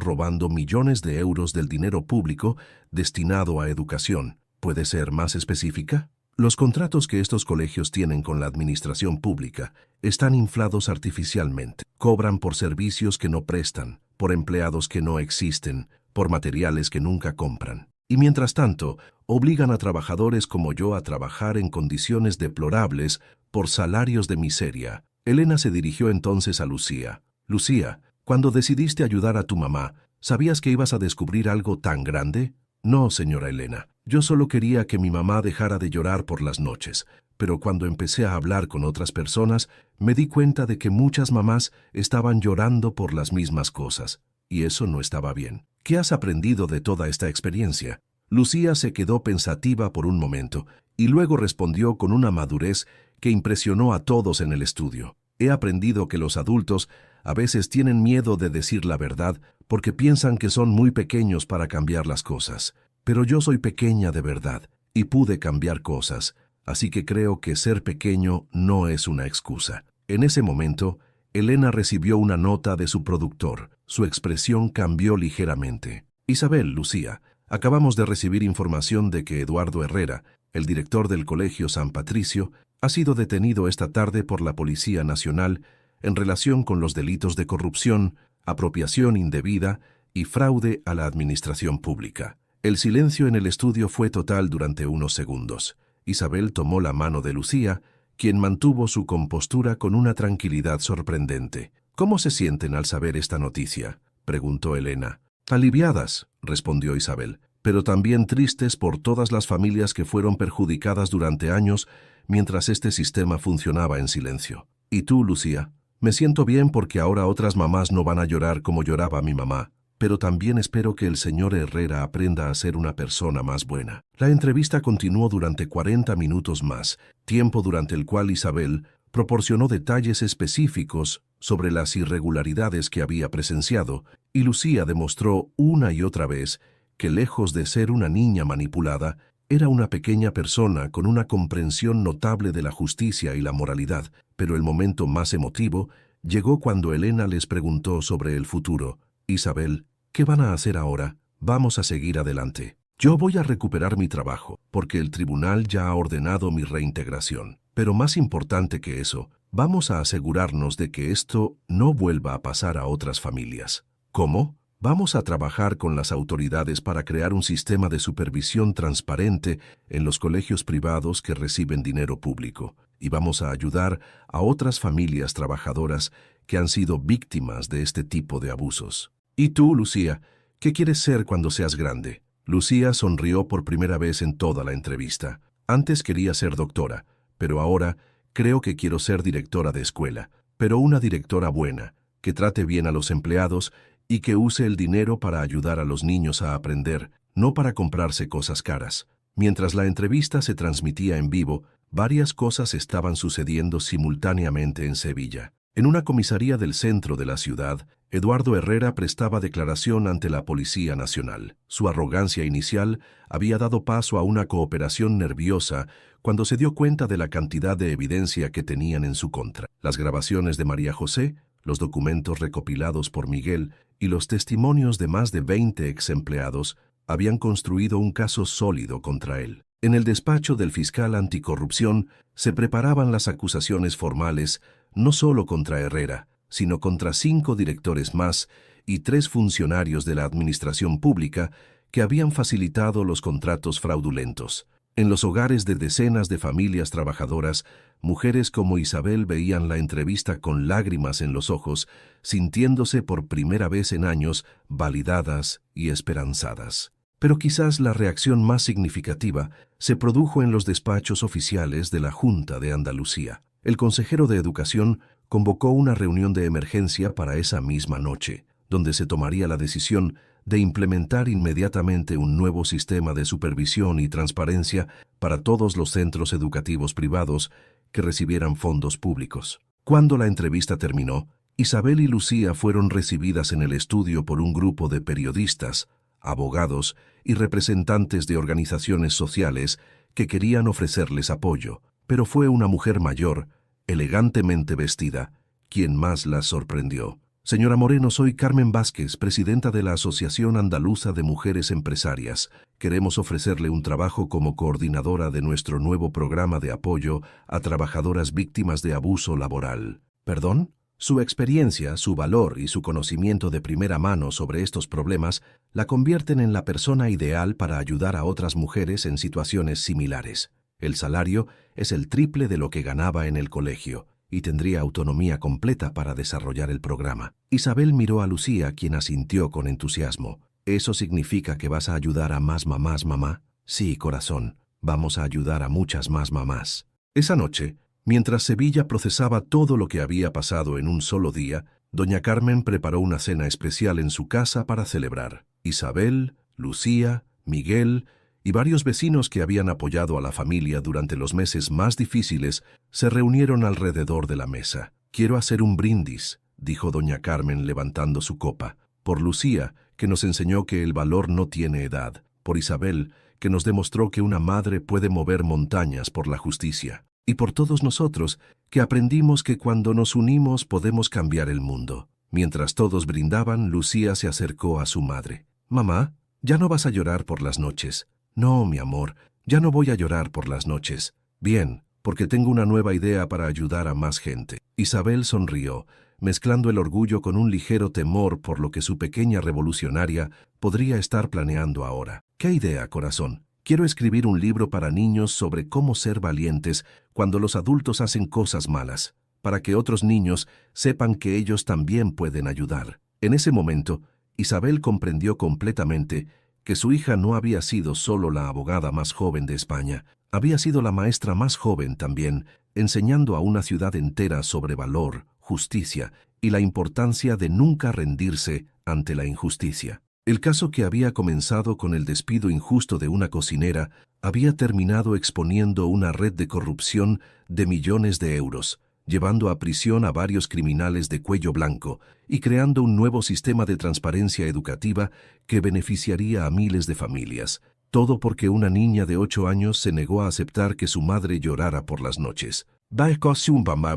robando millones de euros del dinero público destinado a educación. ¿Puede ser más específica? Los contratos que estos colegios tienen con la administración pública están inflados artificialmente. Cobran por servicios que no prestan, por empleados que no existen, por materiales que nunca compran. Y mientras tanto, obligan a trabajadores como yo a trabajar en condiciones deplorables por salarios de miseria. Elena se dirigió entonces a Lucía. Lucía, cuando decidiste ayudar a tu mamá, ¿sabías que ibas a descubrir algo tan grande? No, señora Elena. Yo solo quería que mi mamá dejara de llorar por las noches, pero cuando empecé a hablar con otras personas, me di cuenta de que muchas mamás estaban llorando por las mismas cosas, y eso no estaba bien. ¿Qué has aprendido de toda esta experiencia? Lucía se quedó pensativa por un momento, y luego respondió con una madurez que impresionó a todos en el estudio. He aprendido que los adultos a veces tienen miedo de decir la verdad porque piensan que son muy pequeños para cambiar las cosas. Pero yo soy pequeña de verdad y pude cambiar cosas, así que creo que ser pequeño no es una excusa. En ese momento, Elena recibió una nota de su productor. Su expresión cambió ligeramente. Isabel, Lucía, acabamos de recibir información de que Eduardo Herrera, el director del Colegio San Patricio, ha sido detenido esta tarde por la Policía Nacional en relación con los delitos de corrupción, apropiación indebida y fraude a la administración pública. El silencio en el estudio fue total durante unos segundos. Isabel tomó la mano de Lucía, quien mantuvo su compostura con una tranquilidad sorprendente. ¿Cómo se sienten al saber esta noticia?, preguntó Elena. Aliviadas, respondió Isabel, pero también tristes por todas las familias que fueron perjudicadas durante años mientras este sistema funcionaba en silencio. ¿Y tú, Lucía? Me siento bien porque ahora otras mamás no van a llorar como lloraba mi mamá, pero también espero que el señor Herrera aprenda a ser una persona más buena. La entrevista continuó durante 40 minutos más, tiempo durante el cual Isabel proporcionó detalles específicos sobre las irregularidades que había presenciado, y Lucía demostró una y otra vez que lejos de ser una niña manipulada, era una pequeña persona con una comprensión notable de la justicia y la moralidad. Pero el momento más emotivo llegó cuando Elena les preguntó sobre el futuro. Isabel, ¿qué van a hacer ahora? Vamos a seguir adelante. Yo voy a recuperar mi trabajo, porque el tribunal ya ha ordenado mi reintegración. Pero más importante que eso, vamos a asegurarnos de que esto no vuelva a pasar a otras familias. ¿Cómo? Vamos a trabajar con las autoridades para crear un sistema de supervisión transparente en los colegios privados que reciben dinero público, y vamos a ayudar a otras familias trabajadoras que han sido víctimas de este tipo de abusos. ¿Y tú, Lucía, qué quieres ser cuando seas grande? Lucía sonrió por primera vez en toda la entrevista. Antes quería ser doctora, pero ahora creo que quiero ser directora de escuela, pero una directora buena, que trate bien a los empleados y que use el dinero para ayudar a los niños a aprender, no para comprarse cosas caras. Mientras la entrevista se transmitía en vivo, varias cosas estaban sucediendo simultáneamente en Sevilla. En una comisaría del centro de la ciudad, Eduardo Herrera prestaba declaración ante la Policía Nacional. Su arrogancia inicial había dado paso a una cooperación nerviosa cuando se dio cuenta de la cantidad de evidencia que tenían en su contra. Las grabaciones de María José, los documentos recopilados por Miguel y los testimonios de más de 20 ex-empleados habían construido un caso sólido contra él. En el despacho del fiscal anticorrupción se preparaban las acusaciones formales no solo contra Herrera, sino contra 5 directores más y 3 funcionarios de la administración pública que habían facilitado los contratos fraudulentos. En los hogares de decenas de familias trabajadoras, mujeres como Isabel veían la entrevista con lágrimas en los ojos, sintiéndose por primera vez en años validadas y esperanzadas. Pero quizás la reacción más significativa se produjo en los despachos oficiales de la Junta de Andalucía. El consejero de Educación convocó una reunión de emergencia para esa misma noche, donde se tomaría la decisión de implementar inmediatamente un nuevo sistema de supervisión y transparencia para todos los centros educativos privados que recibieran fondos públicos. Cuando la entrevista terminó, Isabel y Lucía fueron recibidas en el estudio por un grupo de periodistas, abogados y representantes de organizaciones sociales que querían ofrecerles apoyo, pero fue una mujer mayor, elegantemente vestida, quien más las sorprendió. Señora Moreno, soy Carmen Vázquez, presidenta de la Asociación Andaluza de Mujeres Empresarias. Queremos ofrecerle un trabajo como coordinadora de nuestro nuevo programa de apoyo a trabajadoras víctimas de abuso laboral. ¿Perdón? Su experiencia, su valor y su conocimiento de primera mano sobre estos problemas la convierten en la persona ideal para ayudar a otras mujeres en situaciones similares. El salario es el triple de lo que ganaba en el colegio y tendría autonomía completa para desarrollar el programa. Isabel miró a Lucía, quien asintió con entusiasmo. ¿Eso significa que vas a ayudar a más mamás, mamá? Sí, corazón, vamos a ayudar a muchas más mamás. Esa noche, mientras Sevilla procesaba todo lo que había pasado en un solo día, doña Carmen preparó una cena especial en su casa para celebrar. Isabel, Lucía, Miguel y varios vecinos que habían apoyado a la familia durante los meses más difíciles se reunieron alrededor de la mesa. «Quiero hacer un brindis», dijo doña Carmen levantando su copa, «por Lucía, que nos enseñó que el valor no tiene edad, por Isabel, que nos demostró que una madre puede mover montañas por la justicia, y por todos nosotros, que aprendimos que cuando nos unimos podemos cambiar el mundo». Mientras todos brindaban, Lucía se acercó a su madre. «Mamá, ya no vas a llorar por las noches». «No, mi amor, ya no voy a llorar por las noches». «Bien, porque tengo una nueva idea para ayudar a más gente». Isabel sonrió, mezclando el orgullo con un ligero temor por lo que su pequeña revolucionaria podría estar planeando ahora. «¿Qué idea, corazón?» «Quiero escribir un libro para niños sobre cómo ser valientes cuando los adultos hacen cosas malas, para que otros niños sepan que ellos también pueden ayudar». En ese momento, Isabel comprendió completamente que su hija no había sido solo la abogada más joven de España, había sido la maestra más joven también, enseñando a una ciudad entera sobre valor, justicia y la importancia de nunca rendirse ante la injusticia. El caso, que había comenzado con el despido injusto de una cocinera, había terminado exponiendo una red de corrupción de millones de euros, llevando a prisión a varios criminales de cuello blanco y creando un nuevo sistema de transparencia educativa que beneficiaría a miles de familias. Todo porque una niña de 8 años se negó a aceptar que su madre llorara por las noches.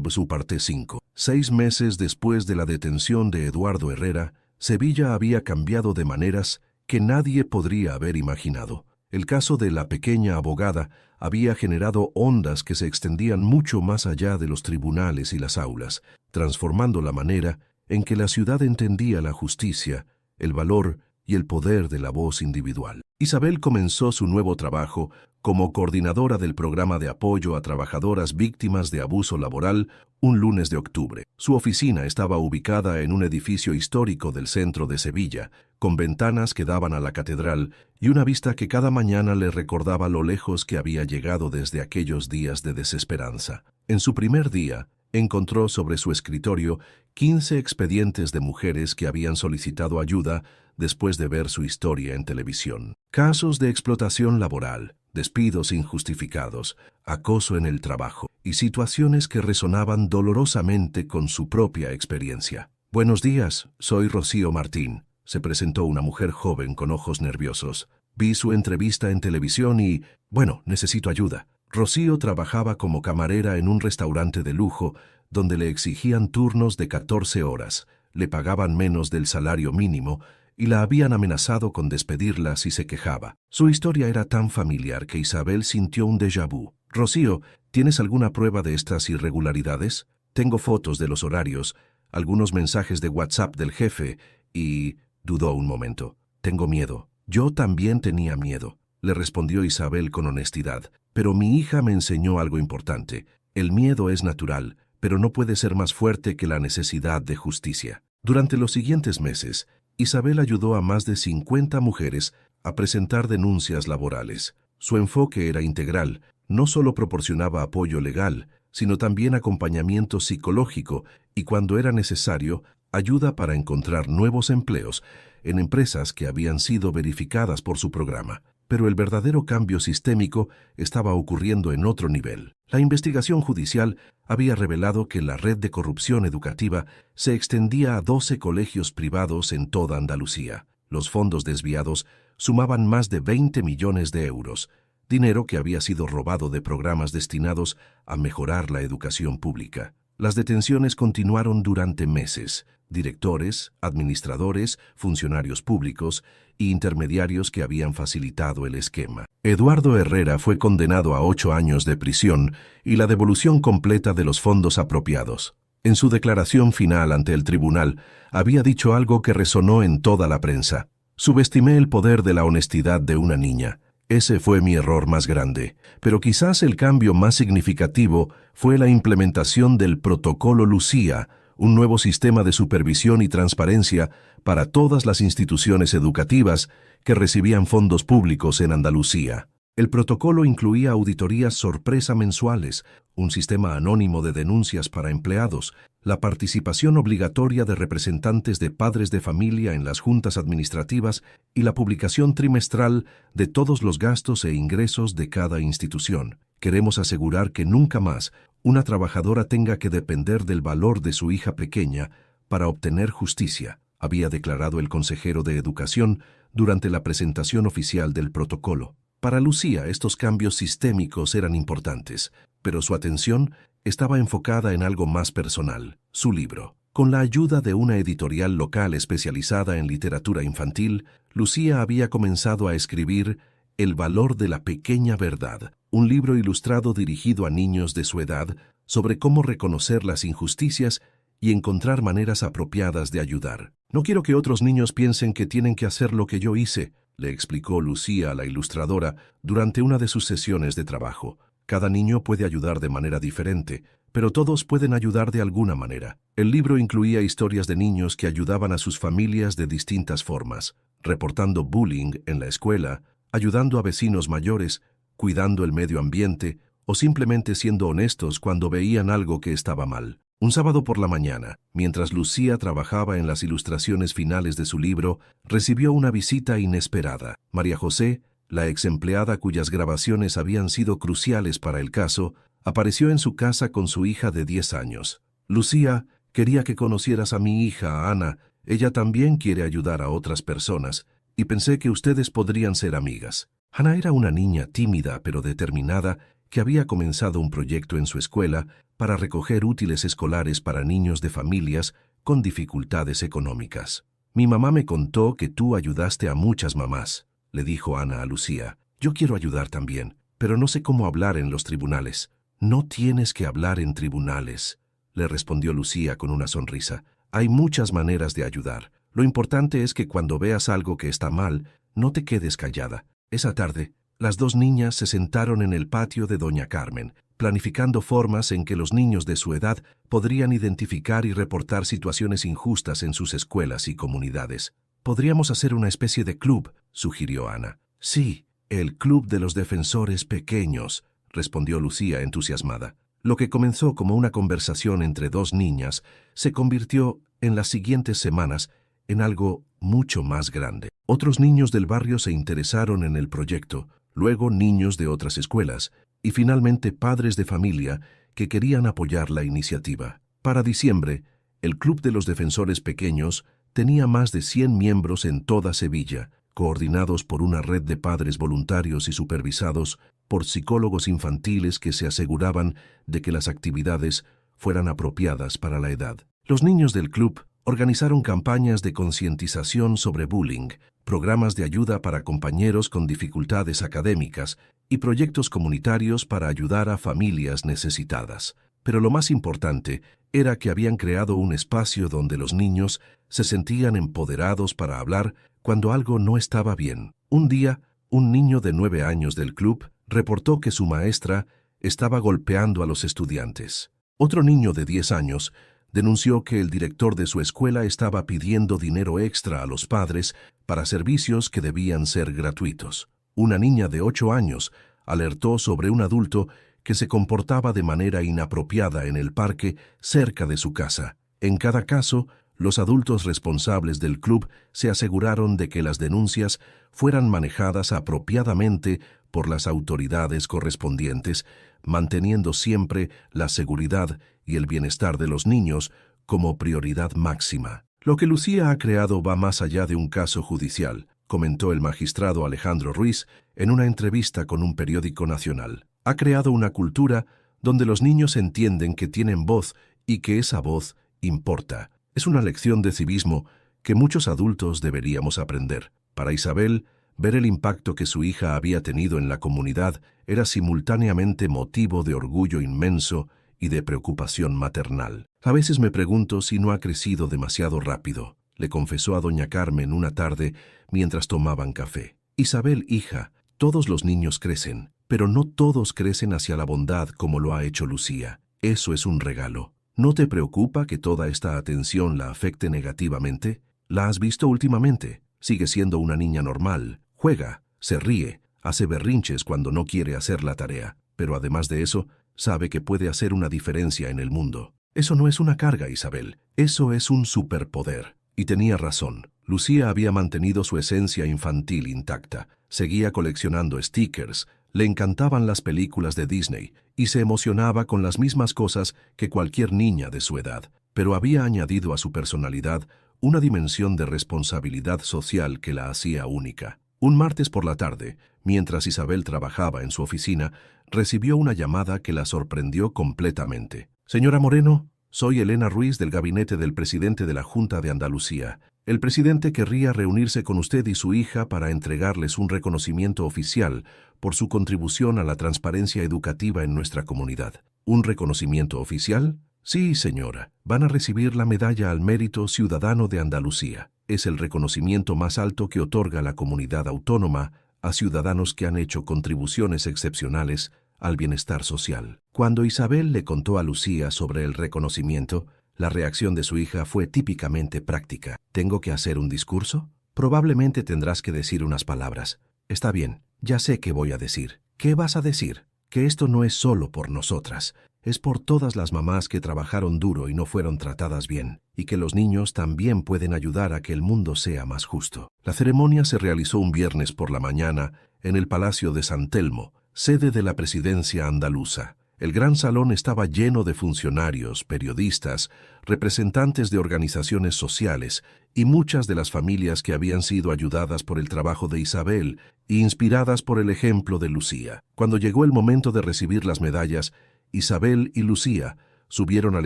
Su parte 5. 6 meses después de la detención de Eduardo Herrera, Sevilla había cambiado de maneras que nadie podría haber imaginado. El caso de la pequeña abogada había generado ondas que se extendían mucho más allá de los tribunales y las aulas, transformando la manera en que la ciudad entendía la justicia, el valor y el poder de la voz individual. Isabel comenzó su nuevo trabajo como coordinadora del programa de apoyo a trabajadoras víctimas de abuso laboral un lunes de octubre. Su oficina estaba ubicada en un edificio histórico del centro de Sevilla, con ventanas que daban a la catedral y una vista que cada mañana le recordaba lo lejos que había llegado desde aquellos días de desesperanza. En su primer día, encontró sobre su escritorio 15 expedientes de mujeres que habían solicitado ayuda después de ver su historia en televisión. Casos de explotación laboral, despidos injustificados, acoso en el trabajo y situaciones que resonaban dolorosamente con su propia experiencia. «Buenos días, soy Rocío Martín», se presentó una mujer joven con ojos nerviosos. «Vi su entrevista en televisión y, bueno, necesito ayuda». Rocío trabajaba como camarera en un restaurante de lujo donde le exigían turnos de 14 horas, le pagaban menos del salario mínimo y la habían amenazado con despedirla si se quejaba. Su historia era tan familiar que Isabel sintió un déjà vu. «Rocío, ¿tienes alguna prueba de estas irregularidades? Tengo fotos de los horarios, algunos mensajes de WhatsApp del jefe y dudó un momento. Tengo miedo. Yo también tenía miedo, le respondió Isabel con honestidad. Pero mi hija me enseñó algo importante. El miedo es natural, pero no puede ser más fuerte que la necesidad de justicia. Durante los siguientes meses, Isabel ayudó a más de 50 mujeres a presentar denuncias laborales. Su enfoque era integral, no solo proporcionaba apoyo legal, sino también acompañamiento psicológico y, cuando era necesario, ayuda para encontrar nuevos empleos en empresas que habían sido verificadas por su programa. Pero el verdadero cambio sistémico estaba ocurriendo en otro nivel. La investigación judicial había revelado que la red de corrupción educativa se extendía a 12 colegios privados en toda Andalucía. Los fondos desviados sumaban más de 20 millones de euros, dinero que había sido robado de programas destinados a mejorar la educación pública. Las detenciones continuaron durante meses. Directores, administradores, funcionarios públicos e intermediarios que habían facilitado el esquema. Eduardo Herrera fue condenado a 8 años de prisión y la devolución completa de los fondos apropiados. En su declaración final ante el tribunal, había dicho algo que resonó en toda la prensa. Subestimé el poder de la honestidad de una niña. Ese fue mi error más grande, pero quizás el cambio más significativo fue la implementación del Protocolo Lucía, un nuevo sistema de supervisión y transparencia para todas las instituciones educativas que recibían fondos públicos en Andalucía. El protocolo incluía auditorías sorpresa mensuales, un sistema anónimo de denuncias para empleados, la participación obligatoria de representantes de padres de familia en las juntas administrativas y la publicación trimestral de todos los gastos e ingresos de cada institución. Queremos asegurar que nunca más una trabajadora tenga que depender del valor de su hija pequeña para obtener justicia, había declarado el consejero de Educación durante la presentación oficial del protocolo. Para Lucía, estos cambios sistémicos eran importantes, pero su atención estaba enfocada en algo más personal, su libro. Con la ayuda de una editorial local especializada en literatura infantil, Lucía había comenzado a escribir El valor de la pequeña verdad, un libro ilustrado dirigido a niños de su edad sobre cómo reconocer las injusticias y encontrar maneras apropiadas de ayudar. No quiero que otros niños piensen que tienen que hacer lo que yo hice, le explicó Lucía a la ilustradora durante una de sus sesiones de trabajo. Cada niño puede ayudar de manera diferente, pero todos pueden ayudar de alguna manera. El libro incluía historias de niños que ayudaban a sus familias de distintas formas, reportando bullying en la escuela, ayudando a vecinos mayores, cuidando el medio ambiente o simplemente siendo honestos cuando veían algo que estaba mal. Un sábado por la mañana, mientras Lucía trabajaba en las ilustraciones finales de su libro, recibió una visita inesperada. María José, la ex empleada cuyas grabaciones habían sido cruciales para el caso, apareció en su casa con su hija de 10 años. Lucía, quería que conocieras a mi hija, Ana. Ella también quiere ayudar a otras personas, y pensé que ustedes podrían ser amigas. Ana era una niña tímida pero determinada que había comenzado un proyecto en su escuela para recoger útiles escolares para niños de familias con dificultades económicas. Mi mamá me contó que tú ayudaste a muchas mamás, le dijo Ana a Lucía. Yo quiero ayudar también, pero no sé cómo hablar en los tribunales. No tienes que hablar en tribunales, le respondió Lucía con una sonrisa. Hay muchas maneras de ayudar. Lo importante es que cuando veas algo que está mal, no te quedes callada. Esa tarde, las dos niñas se sentaron en el patio de Doña Carmen, planificando formas en que los niños de su edad podrían identificar y reportar situaciones injustas en sus escuelas y comunidades. Podríamos hacer una especie de club, sugirió Ana. Sí, el Club de los Defensores Pequeños, respondió Lucía entusiasmada. Lo que comenzó como una conversación entre dos niñas se convirtió, en las siguientes semanas, en algo mucho más grande. Otros niños del barrio se interesaron en el proyecto, luego niños de otras escuelas, y finalmente padres de familia que querían apoyar la iniciativa. Para diciembre, el Club de los Defensores Pequeños tenía más de 100 miembros en toda Sevilla, coordinados por una red de padres voluntarios y supervisados por psicólogos infantiles que se aseguraban de que las actividades fueran apropiadas para la edad. Los niños del club organizaron campañas de concientización sobre bullying, programas de ayuda para compañeros con dificultades académicas y proyectos comunitarios para ayudar a familias necesitadas. pero lo más importante era que habían creado un espacio donde los niños se sentían empoderados para hablar cuando algo no estaba bien. Un día, un niño de 9 años del club reportó que su maestra estaba golpeando a los estudiantes. Otro niño de 10 años denunció que el director de su escuela estaba pidiendo dinero extra a los padres para servicios que debían ser gratuitos. Una niña de 8 años alertó sobre un adulto que se comportaba de manera inapropiada en el parque cerca de su casa. En cada caso, los adultos responsables del club se aseguraron de que las denuncias fueran manejadas apropiadamente por las autoridades correspondientes, manteniendo siempre la seguridad y el bienestar de los niños como prioridad máxima. Lo que Lucía ha creado va más allá de un caso judicial, comentó el magistrado Alejandro Ruiz en una entrevista con un periódico nacional. Ha creado una cultura donde los niños entienden que tienen voz y que esa voz importa. Es una lección de civismo que muchos adultos deberíamos aprender. Para Isabel, ver el impacto que su hija había tenido en la comunidad era simultáneamente motivo de orgullo inmenso y de preocupación maternal. A veces me pregunto si no ha crecido demasiado rápido, le confesó a doña Carmen una tarde mientras tomaban café. Isabel, hija, todos los niños crecen, pero no todos crecen hacia la bondad como lo ha hecho Lucía. Eso es un regalo. ¿No te preocupa que toda esta atención la afecte negativamente? ¿La has visto últimamente? Sigue siendo una niña normal, juega, se ríe, hace berrinches cuando no quiere hacer la tarea, pero además de eso, sabe que puede hacer una diferencia en el mundo. Eso no es una carga, Isabel, eso es un superpoder. Y tenía razón. Lucía había mantenido su esencia infantil intacta, seguía coleccionando stickers, le encantaban las películas de Disney y se emocionaba con las mismas cosas que cualquier niña de su edad, pero había añadido a su personalidad una dimensión de responsabilidad social que la hacía única. Un martes por la tarde, mientras Isabel trabajaba en su oficina, recibió una llamada que la sorprendió completamente. «Señora Moreno, soy Elena Ruiz del gabinete del presidente de la Junta de Andalucía. El presidente querría reunirse con usted y su hija para entregarles un reconocimiento oficial por su contribución a la transparencia educativa en nuestra comunidad». ¿Un reconocimiento oficial? Sí, señora. Van a recibir la Medalla al Mérito Ciudadano de Andalucía. Es el reconocimiento más alto que otorga la comunidad autónoma a ciudadanos que han hecho contribuciones excepcionales al bienestar social. Cuando Isabel le contó a Lucía sobre el reconocimiento, la reacción de su hija fue típicamente práctica. ¿Tengo que hacer un discurso? Probablemente tendrás que decir unas palabras. Está bien, ya sé qué voy a decir. ¿Qué vas a decir? Que esto no es solo por nosotras. Es por todas las mamás que trabajaron duro y no fueron tratadas bien, y que los niños también pueden ayudar a que el mundo sea más justo. La ceremonia se realizó un viernes por la mañana en el Palacio de San Telmo, sede de la presidencia andaluza. El gran salón estaba lleno de funcionarios, periodistas, representantes de organizaciones sociales y muchas de las familias que habían sido ayudadas por el trabajo de Isabel e inspiradas por el ejemplo de Lucía. Cuando llegó el momento de recibir las medallas, Isabel y Lucía subieron al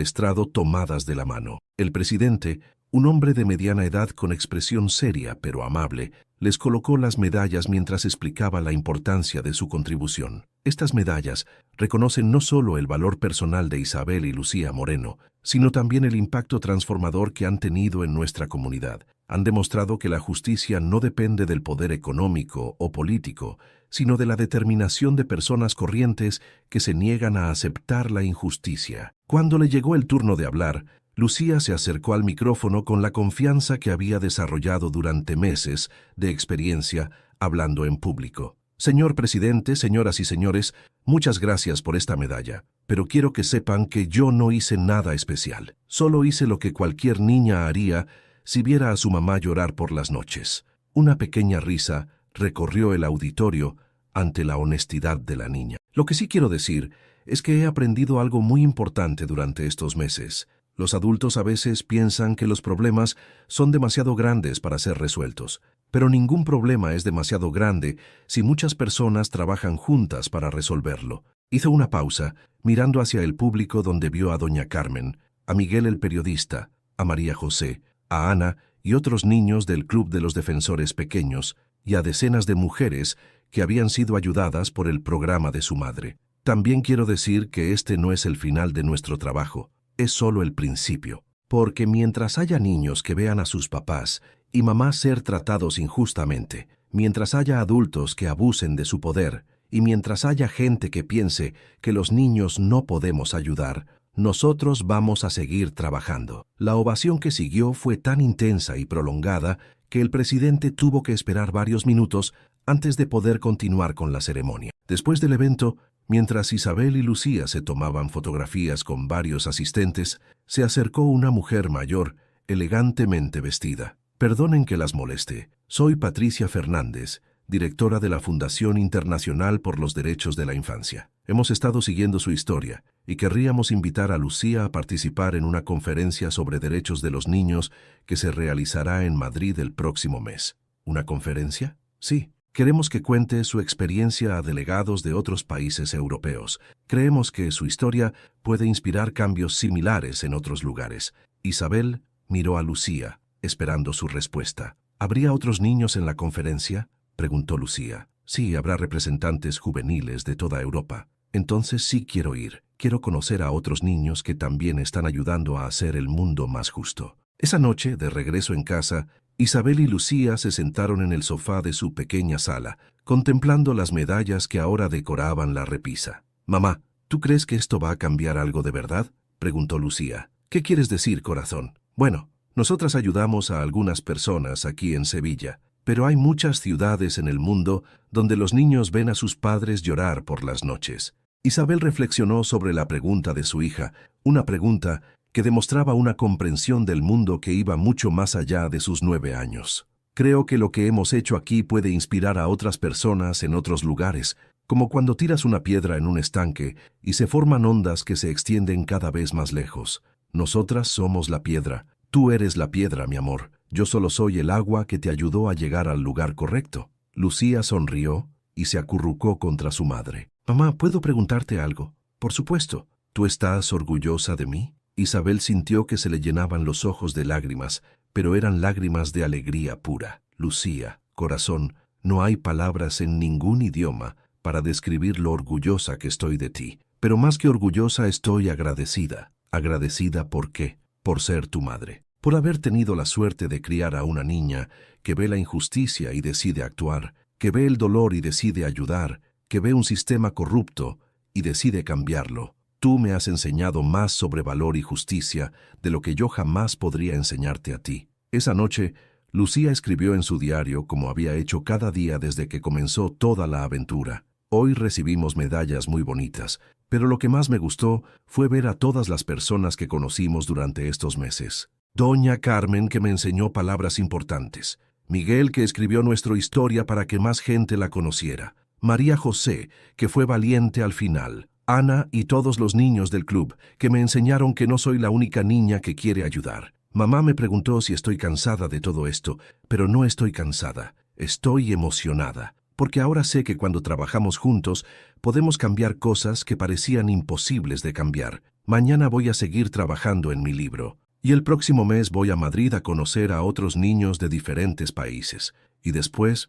estrado tomadas de la mano. El presidente, un hombre de mediana edad con expresión seria pero amable, les colocó las medallas mientras explicaba la importancia de su contribución. Estas medallas reconocen no solo el valor personal de Isabel y Lucía Moreno, sino también el impacto transformador que han tenido en nuestra comunidad. Han demostrado que la justicia no depende del poder económico o político, sino de la determinación de personas corrientes que se niegan a aceptar la injusticia. Cuando le llegó el turno de hablar, Lucía se acercó al micrófono con la confianza que había desarrollado durante meses de experiencia hablando en público. Señor presidente, señoras y señores, muchas gracias por esta medalla, pero quiero que sepan que yo no hice nada especial. Solo hice lo que cualquier niña haría si viera a su mamá llorar por las noches. Una pequeña risa recorrió el auditorio ante la honestidad de la niña. Lo que sí quiero decir es que he aprendido algo muy importante durante estos meses. Los adultos a veces piensan que los problemas son demasiado grandes para ser resueltos, pero ningún problema es demasiado grande si muchas personas trabajan juntas para resolverlo. Hizo una pausa, mirando hacia el público donde vio a doña Carmen, a Miguel el periodista, a María José, a Ana y otros niños del Club de los Defensores Pequeños, y a decenas de mujeres que habían sido ayudadas por el programa de su madre. También quiero decir que este no es el final de nuestro trabajo, es solo el principio. Porque mientras haya niños que vean a sus papás y mamás ser tratados injustamente, mientras haya adultos que abusen de su poder, y mientras haya gente que piense que los niños no podemos ayudar, nosotros vamos a seguir trabajando. La ovación que siguió fue tan intensa y prolongada que el presidente tuvo que esperar varios minutos antes de poder continuar con la ceremonia. Después del evento, mientras Isabel y Lucía se tomaban fotografías con varios asistentes, se acercó una mujer mayor, elegantemente vestida. Perdonen que las moleste. Soy Patricia Fernández, directora de la Fundación Internacional por los Derechos de la Infancia. Hemos estado siguiendo su historia y querríamos invitar a Lucía a participar en una conferencia sobre derechos de los niños que se realizará en Madrid el próximo mes. ¿Una conferencia? Sí. Queremos que cuente su experiencia a delegados de otros países europeos. Creemos que su historia puede inspirar cambios similares en otros lugares. Isabel miró a Lucía, esperando su respuesta. ¿Habría otros niños en la conferencia?, preguntó Lucía. Sí, habrá representantes juveniles de toda Europa. Entonces sí quiero ir. Quiero conocer a otros niños que también están ayudando a hacer el mundo más justo. Esa noche, de regreso en casa, Isabel y Lucía se sentaron en el sofá de su pequeña sala, contemplando las medallas que ahora decoraban la repisa. «Mamá, ¿tú crees que esto va a cambiar algo de verdad?», preguntó Lucía. «¿Qué quieres decir, corazón?». «Bueno, nosotras ayudamos a algunas personas aquí en Sevilla, pero hay muchas ciudades en el mundo donde los niños ven a sus padres llorar por las noches». Isabel reflexionó sobre la pregunta de su hija, una pregunta que demostraba una comprensión del mundo que iba mucho más allá de sus 9 años. «Creo que lo que hemos hecho aquí puede inspirar a otras personas en otros lugares, como cuando tiras una piedra en un estanque y se forman ondas que se extienden cada vez más lejos. Nosotras somos la piedra. Tú eres la piedra, mi amor. Yo solo soy el agua que te ayudó a llegar al lugar correcto». Lucía sonrió y se acurrucó contra su madre. «Mamá, ¿puedo preguntarte algo?». «Por supuesto. ¿Tú estás orgullosa de mí?». Isabel sintió que se le llenaban los ojos de lágrimas, pero eran lágrimas de alegría pura. «Lucía, corazón, no hay palabras en ningún idioma para describir lo orgullosa que estoy de ti. Pero más que orgullosa estoy agradecida. ¿Agradecida por qué? Por ser tu madre. Por haber tenido la suerte de criar a una niña que ve la injusticia y decide actuar, que ve el dolor y decide ayudar, que ve un sistema corrupto y decide cambiarlo. Tú me has enseñado más sobre valor y justicia de lo que yo jamás podría enseñarte a ti». Esa noche, Lucía escribió en su diario como había hecho cada día desde que comenzó toda la aventura. «Hoy recibimos medallas muy bonitas, pero lo que más me gustó fue ver a todas las personas que conocimos durante estos meses. Doña Carmen, que me enseñó palabras importantes. Miguel, que escribió nuestra historia para que más gente la conociera. María José, que fue valiente al final. Ana y todos los niños del club, que me enseñaron que no soy la única niña que quiere ayudar. Mamá me preguntó si estoy cansada de todo esto, pero no estoy cansada. Estoy emocionada, porque ahora sé que cuando trabajamos juntos podemos cambiar cosas que parecían imposibles de cambiar. Mañana voy a seguir trabajando en mi libro. Y el próximo mes voy a Madrid a conocer a otros niños de diferentes países. Y después,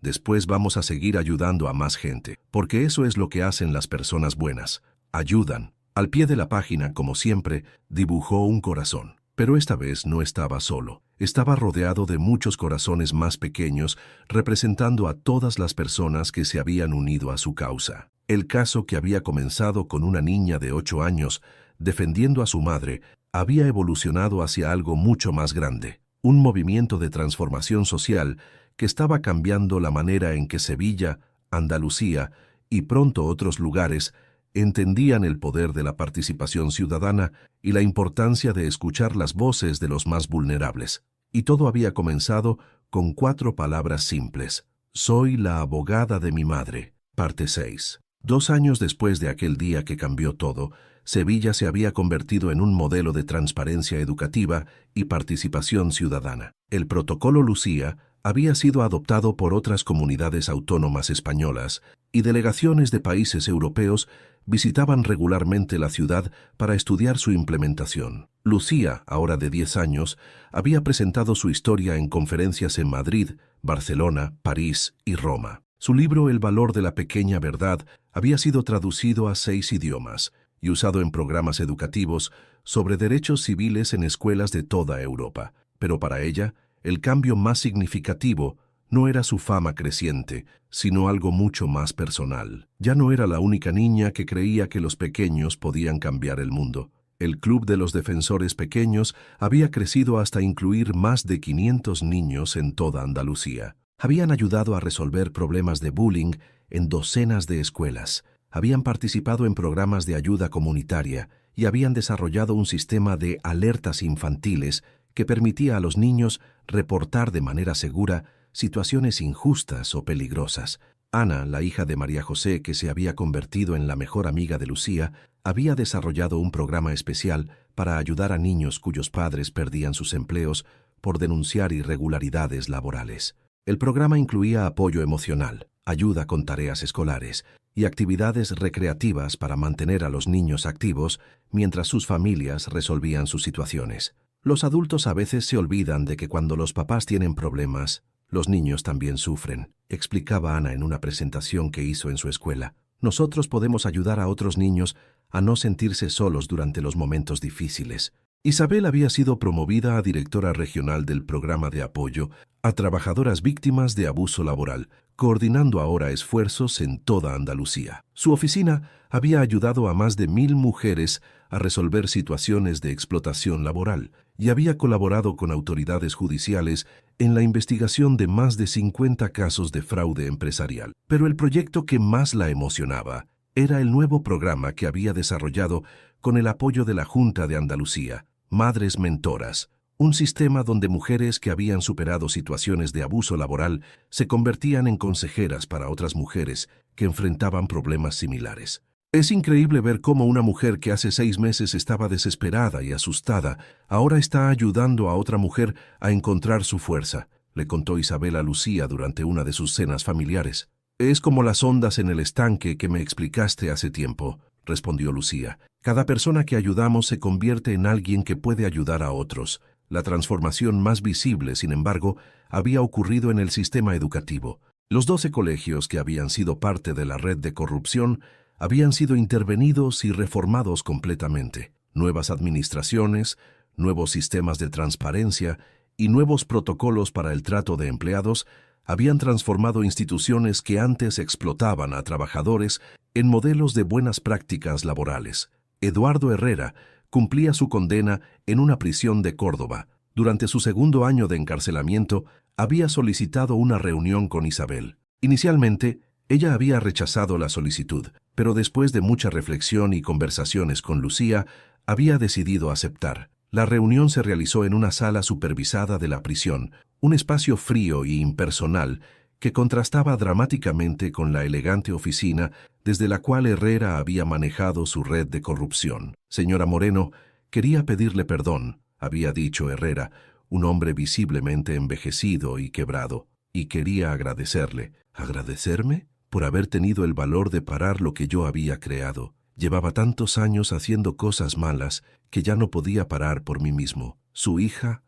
después vamos a seguir ayudando a más gente, porque eso es lo que hacen las personas buenas. Ayudan. Al pie de la página, como siempre, dibujó un corazón. Pero esta vez no estaba solo. Estaba rodeado de muchos corazones más pequeños, representando a todas las personas que se habían unido a su causa. El caso, que había comenzado con una niña de 8 años, defendiendo a su madre, había evolucionado hacia algo mucho más grande. Un movimiento de transformación social que estaba cambiando la manera en que Sevilla, Andalucía y pronto otros lugares entendían el poder de la participación ciudadana y la importancia de escuchar las voces de los más vulnerables. Y todo había comenzado con 4 palabras simples. «Soy la abogada de mi madre». Parte 6. 2 años después de aquel día que cambió todo, Sevilla se había convertido en un modelo de transparencia educativa y participación ciudadana. El protocolo Lucía había sido adoptado por otras comunidades autónomas españolas y delegaciones de países europeos visitaban regularmente la ciudad para estudiar su implementación. Lucía, ahora de 10 años, había presentado su historia en conferencias en Madrid, Barcelona, París y Roma. Su libro El valor de la pequeña verdad había sido traducido a 6 idiomas y usado en programas educativos sobre derechos civiles en escuelas de toda Europa. Pero para ella, el cambio más significativo no era su fama creciente, sino algo mucho más personal. Ya no era la única niña que creía que los pequeños podían cambiar el mundo. El Club de los Defensores Pequeños había crecido hasta incluir más de 500 niños en toda Andalucía. Habían ayudado a resolver problemas de bullying en docenas de escuelas, habían participado en programas de ayuda comunitaria y habían desarrollado un sistema de alertas infantiles que permitía a los niños reportar de manera segura situaciones injustas o peligrosas. Ana, la hija de María José, que se había convertido en la mejor amiga de Lucía, había desarrollado un programa especial para ayudar a niños cuyos padres perdían sus empleos por denunciar irregularidades laborales. El programa incluía apoyo emocional, ayuda con tareas escolares y actividades recreativas para mantener a los niños activos mientras sus familias resolvían sus situaciones. Los adultos a veces se olvidan de que cuando los papás tienen problemas, los niños también sufren, explicaba Ana en una presentación que hizo en su escuela. Nosotros podemos ayudar a otros niños a no sentirse solos durante los momentos difíciles. Isabel había sido promovida a directora regional del programa de apoyo a trabajadoras víctimas de abuso laboral, coordinando ahora esfuerzos en toda Andalucía. Su oficina había ayudado a más de 1000 mujeres a resolver situaciones de explotación laboral y había colaborado con autoridades judiciales en la investigación de más de 50 casos de fraude empresarial. Pero el proyecto que más la emocionaba era el nuevo programa que había desarrollado con el apoyo de la Junta de Andalucía, Madres Mentoras, un sistema donde mujeres que habían superado situaciones de abuso laboral se convertían en consejeras para otras mujeres que enfrentaban problemas similares. Es increíble ver cómo una mujer que hace 6 meses estaba desesperada y asustada, ahora está ayudando a otra mujer a encontrar su fuerza, le contó Isabel a Lucía durante una de sus cenas familiares. Es como las ondas en el estanque que me explicaste hace tiempo, respondió Lucía. Cada persona que ayudamos se convierte en alguien que puede ayudar a otros. La transformación más visible, sin embargo, había ocurrido en el sistema educativo. Los 12 colegios que habían sido parte de la red de corrupción habían sido intervenidos y reformados completamente. Nuevas administraciones, nuevos sistemas de transparencia y nuevos protocolos para el trato de empleados habían transformado instituciones que antes explotaban a trabajadores en modelos de buenas prácticas laborales. Eduardo Herrera cumplía su condena en una prisión de Córdoba. Durante su segundo año de encarcelamiento, había solicitado una reunión con Isabel. Inicialmente, ella había rechazado la solicitud, pero después de mucha reflexión y conversaciones con Lucía, había decidido aceptar. La reunión se realizó en una sala supervisada de la prisión, un espacio frío y impersonal que contrastaba dramáticamente con la elegante oficina desde la cual Herrera había manejado su red de corrupción. Señora Moreno, quería pedirle perdón, había dicho Herrera, un hombre visiblemente envejecido y quebrado, y quería agradecerle. ¿Agradecerme? Por haber tenido el valor de parar lo que yo había creado. Llevaba tantos años haciendo cosas malas que ya no podía parar por mí mismo. Su hija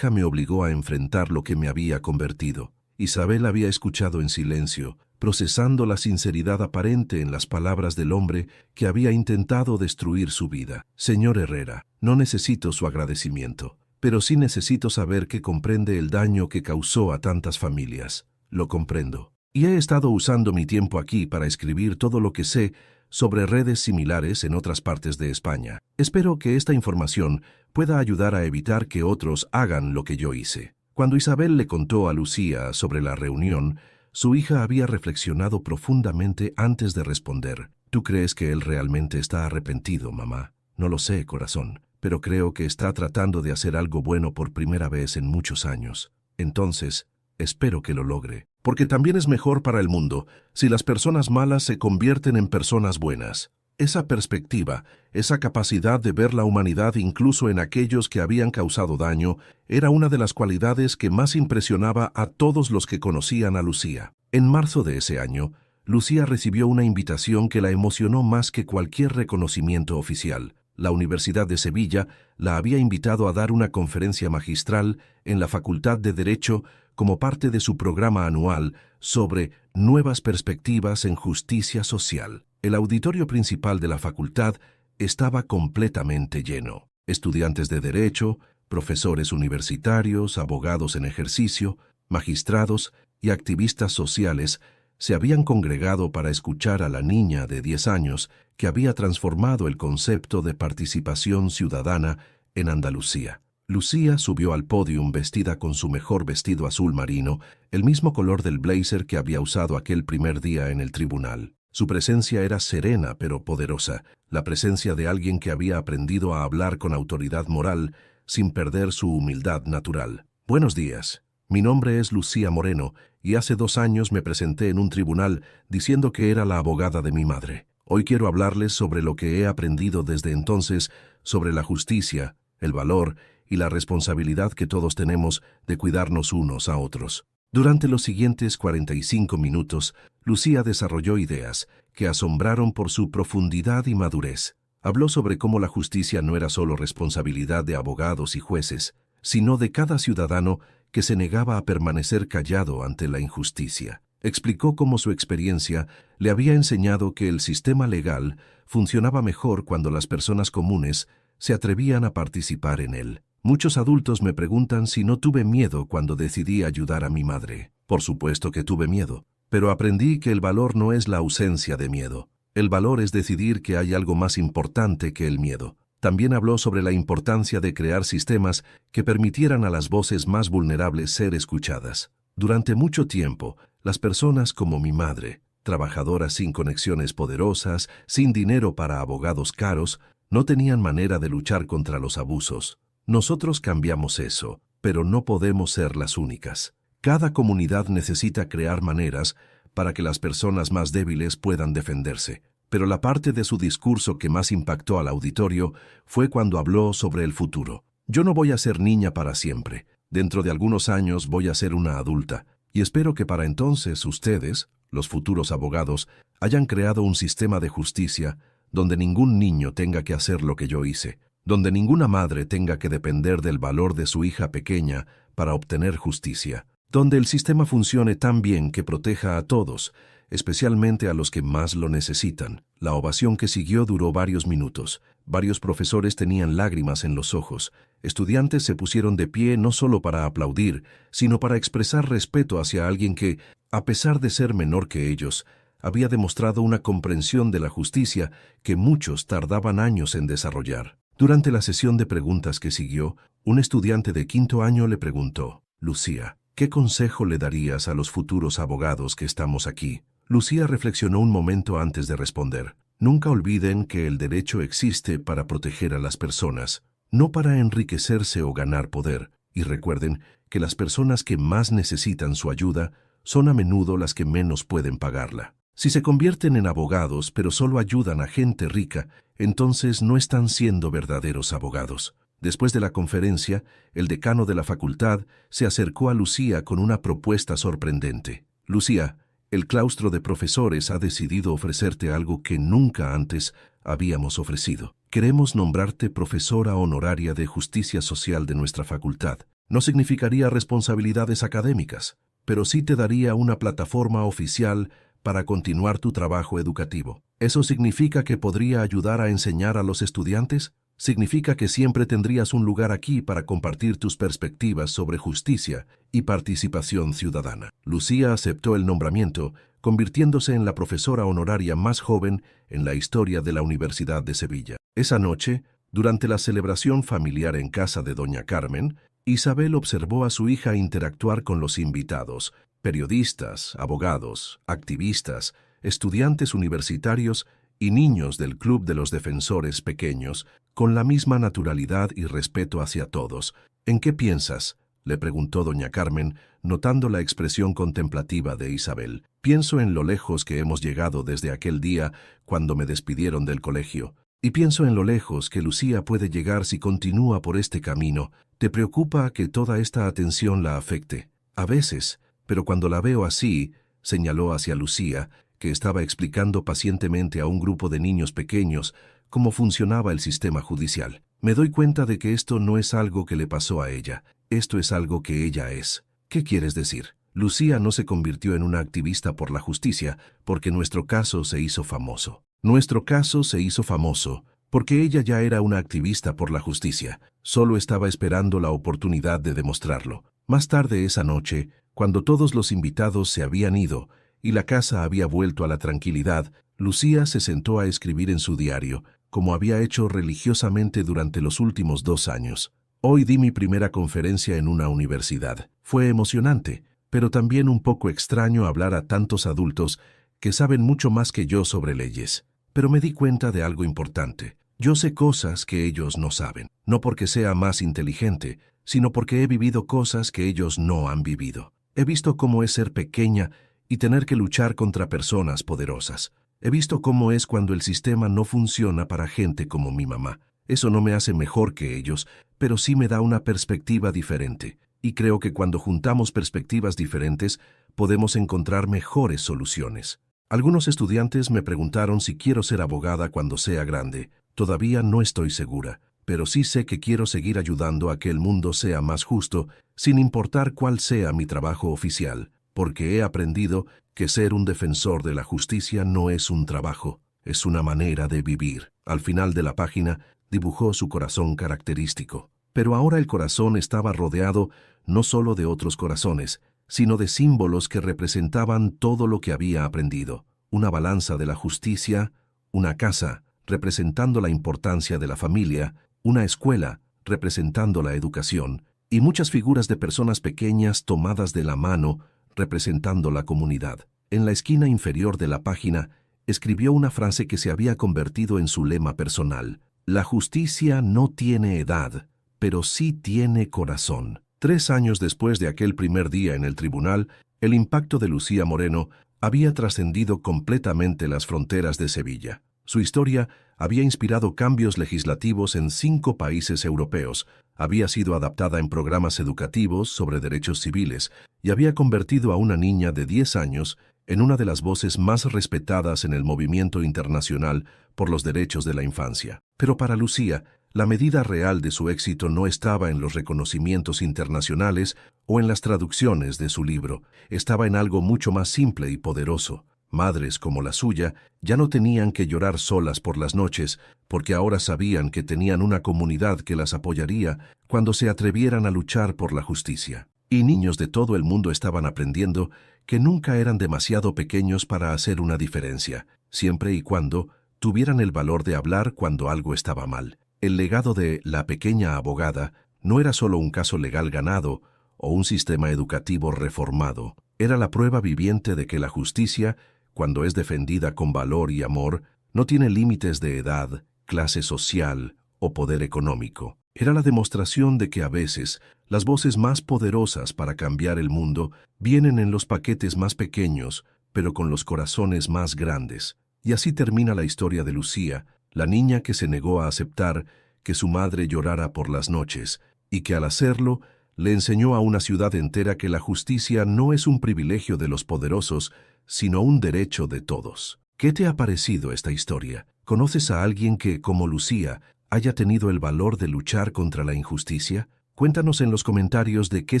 me obligó a enfrentar lo que me había convertido. Isabel había escuchado en silencio, procesando la sinceridad aparente en las palabras del hombre que había intentado destruir su vida. Señor Herrera, no necesito su agradecimiento, pero sí necesito saber que comprende el daño que causó a tantas familias. Lo comprendo. Y he estado usando mi tiempo aquí para escribir todo lo que sé sobre redes similares en otras partes de España. Espero que esta información pueda ayudar a evitar que otros hagan lo que yo hice. Cuando Isabel le contó a Lucía sobre la reunión, su hija había reflexionado profundamente antes de responder. ¿Tú crees que él realmente está arrepentido, mamá? No lo sé, corazón, pero creo que está tratando de hacer algo bueno por primera vez en muchos años. Entonces, espero que lo logre. Porque también es mejor para el mundo si las personas malas se convierten en personas buenas. Esa perspectiva, esa capacidad de ver la humanidad incluso en aquellos que habían causado daño, era una de las cualidades que más impresionaba a todos los que conocían a Lucía. En marzo de ese año, Lucía recibió una invitación que la emocionó más que cualquier reconocimiento oficial. La Universidad de Sevilla la había invitado a dar una conferencia magistral en la Facultad de Derecho como parte de su programa anual sobre nuevas perspectivas en justicia social. El auditorio principal de la facultad estaba completamente lleno. Estudiantes de derecho, profesores universitarios, abogados en ejercicio, magistrados y activistas sociales se habían congregado para escuchar a la niña de 10 años que había transformado el concepto de participación ciudadana en Andalucía. Lucía subió al pódium vestida con su mejor vestido azul marino, el mismo color del blazer que había usado aquel primer día en el tribunal. Su presencia era serena pero poderosa, la presencia de alguien que había aprendido a hablar con autoridad moral sin perder su humildad natural. Buenos días. Mi nombre es Lucía Moreno y hace 2 años me presenté en un tribunal diciendo que era la abogada de mi madre. Hoy quiero hablarles sobre lo que he aprendido desde entonces sobre la justicia, el valor y la responsabilidad que todos tenemos de cuidarnos unos a otros. Durante los siguientes 45 minutos, Lucía desarrolló ideas que asombraron por su profundidad y madurez. Habló sobre cómo la justicia no era solo responsabilidad de abogados y jueces, sino de cada ciudadano que se negaba a permanecer callado ante la injusticia. Explicó cómo su experiencia le había enseñado que el sistema legal funcionaba mejor cuando las personas comunes se atrevían a participar en él. Muchos adultos me preguntan si no tuve miedo cuando decidí ayudar a mi madre. Por supuesto que tuve miedo, pero aprendí que el valor no es la ausencia de miedo. El valor es decidir que hay algo más importante que el miedo. También habló sobre la importancia de crear sistemas que permitieran a las voces más vulnerables ser escuchadas. Durante mucho tiempo, las personas como mi madre, trabajadoras sin conexiones poderosas, sin dinero para abogados caros, no tenían manera de luchar contra los abusos. Nosotros cambiamos eso, pero no podemos ser las únicas. Cada comunidad necesita crear maneras para que las personas más débiles puedan defenderse. Pero la parte de su discurso que más impactó al auditorio fue cuando habló sobre el futuro. Yo no voy a ser niña para siempre. Dentro de algunos años voy a ser una adulta. Y espero que para entonces ustedes, los futuros abogados, hayan creado un sistema de justicia donde ningún niño tenga que hacer lo que yo hice, donde ninguna madre tenga que depender del valor de su hija pequeña para obtener justicia, donde el sistema funcione tan bien que proteja a todos, especialmente a los que más lo necesitan. La ovación que siguió duró varios minutos. Varios profesores tenían lágrimas en los ojos. Estudiantes se pusieron de pie no solo para aplaudir, sino para expresar respeto hacia alguien que, a pesar de ser menor que ellos, había demostrado una comprensión de la justicia que muchos tardaban años en desarrollar. Durante la sesión de preguntas que siguió, un estudiante de 5º año le preguntó: Lucía, ¿qué consejo le darías a los futuros abogados que estamos aquí? Lucía reflexionó un momento antes de responder. Nunca olviden que el derecho existe para proteger a las personas, no para enriquecerse o ganar poder. Y recuerden que las personas que más necesitan su ayuda son a menudo las que menos pueden pagarla. Si se convierten en abogados pero solo ayudan a gente rica, entonces no están siendo verdaderos abogados. Después de la conferencia, el decano de la facultad se acercó a Lucía con una propuesta sorprendente. Lucía, el claustro de profesores ha decidido ofrecerte algo que nunca antes habíamos ofrecido. Queremos nombrarte profesora honoraria de justicia social de nuestra facultad. No significaría responsabilidades académicas, pero sí te daría una plataforma oficial para continuar tu trabajo educativo. ¿Eso significa que podría ayudar a enseñar a los estudiantes? Significa que siempre tendrías un lugar aquí para compartir tus perspectivas sobre justicia y participación ciudadana. Lucía aceptó el nombramiento, convirtiéndose en la profesora honoraria más joven en la historia de la Universidad de Sevilla. Esa noche, durante la celebración familiar en casa de doña Carmen, Isabel observó a su hija interactuar con los invitados, periodistas, abogados, activistas, estudiantes universitarios y niños del Club de los Defensores Pequeños, con la misma naturalidad y respeto hacia todos. ¿En qué piensas?, le preguntó doña Carmen, notando la expresión contemplativa de Isabel. Pienso en lo lejos que hemos llegado desde aquel día cuando me despidieron del colegio. Y pienso en lo lejos que Lucía puede llegar si continúa por este camino. ¿Te preocupa que toda esta atención la afecte? A veces, pero cuando la veo así, señaló hacia Lucía, que estaba explicando pacientemente a un grupo de niños pequeños cómo funcionaba el sistema judicial. Me doy cuenta de que esto no es algo que le pasó a ella, esto es algo que ella es. ¿Qué quieres decir? Lucía no se convirtió en una activista por la justicia porque nuestro caso se hizo famoso. Nuestro caso se hizo famoso porque ella ya era una activista por la justicia. Solo estaba esperando la oportunidad de demostrarlo. Más tarde esa noche, cuando todos los invitados se habían ido y la casa había vuelto a la tranquilidad, Lucía se sentó a escribir en su diario, como había hecho religiosamente durante los últimos 2 años. Hoy di mi primera conferencia en una universidad. Fue emocionante, pero también un poco extraño hablar a tantos adultos que saben mucho más que yo sobre leyes. Pero me di cuenta de algo importante. Yo sé cosas que ellos no saben, no porque sea más inteligente, sino porque he vivido cosas que ellos no han vivido. He visto cómo es ser pequeña y tener que luchar contra personas poderosas. He visto cómo es cuando el sistema no funciona para gente como mi mamá. Eso no me hace mejor que ellos, pero sí me da una perspectiva diferente. Y creo que cuando juntamos perspectivas diferentes, podemos encontrar mejores soluciones. Algunos estudiantes me preguntaron si quiero ser abogada cuando sea grande. Todavía no estoy segura, pero sí sé que quiero seguir ayudando a que el mundo sea más justo, sin importar cuál sea mi trabajo oficial, porque he aprendido que ser un defensor de la justicia no es un trabajo, es una manera de vivir. Al final de la página, dibujó su corazón característico. Pero ahora el corazón estaba rodeado no solo de otros corazones, sino de símbolos que representaban todo lo que había aprendido. Una balanza de la justicia, una casa, representando la importancia de la familia, una escuela, representando la educación, y muchas figuras de personas pequeñas tomadas de la mano, representando la comunidad. En la esquina inferior de la página, escribió una frase que se había convertido en su lema personal. La justicia no tiene edad, pero sí tiene corazón. 3 años después de aquel primer día en el tribunal, el impacto de Lucía Moreno había trascendido completamente las fronteras de Sevilla. Su historia había inspirado cambios legislativos en 5 países europeos, había sido adaptada en programas educativos sobre derechos civiles y había convertido a una niña de 10 años en una de las voces más respetadas en el movimiento internacional por los derechos de la infancia. Pero para Lucía, la medida real de su éxito no estaba en los reconocimientos internacionales o en las traducciones de su libro, estaba en algo mucho más simple y poderoso. Madres como la suya ya no tenían que llorar solas por las noches, porque ahora sabían que tenían una comunidad que las apoyaría cuando se atrevieran a luchar por la justicia. Y niños de todo el mundo estaban aprendiendo que nunca eran demasiado pequeños para hacer una diferencia, siempre y cuando tuvieran el valor de hablar cuando algo estaba mal. El legado de la pequeña abogada no era solo un caso legal ganado o un sistema educativo reformado, era la prueba viviente de que la justicia, cuando es defendida con valor y amor, no tiene límites de edad, clase social o poder económico. Era la demostración de que a veces las voces más poderosas para cambiar el mundo vienen en los paquetes más pequeños, pero con los corazones más grandes. Y así termina la historia de Lucía, la niña que se negó a aceptar que su madre llorara por las noches, y que al hacerlo le enseñó a una ciudad entera que la justicia no es un privilegio de los poderosos, sino un derecho de todos. ¿Qué te ha parecido esta historia? ¿Conoces a alguien que, como Lucía, haya tenido el valor de luchar contra la injusticia? Cuéntanos en los comentarios de qué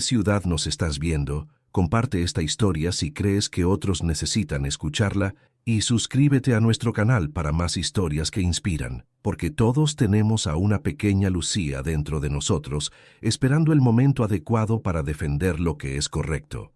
ciudad nos estás viendo, comparte esta historia si crees que otros necesitan escucharla y suscríbete a nuestro canal para más historias que inspiran, porque todos tenemos a una pequeña Lucía dentro de nosotros, esperando el momento adecuado para defender lo que es correcto.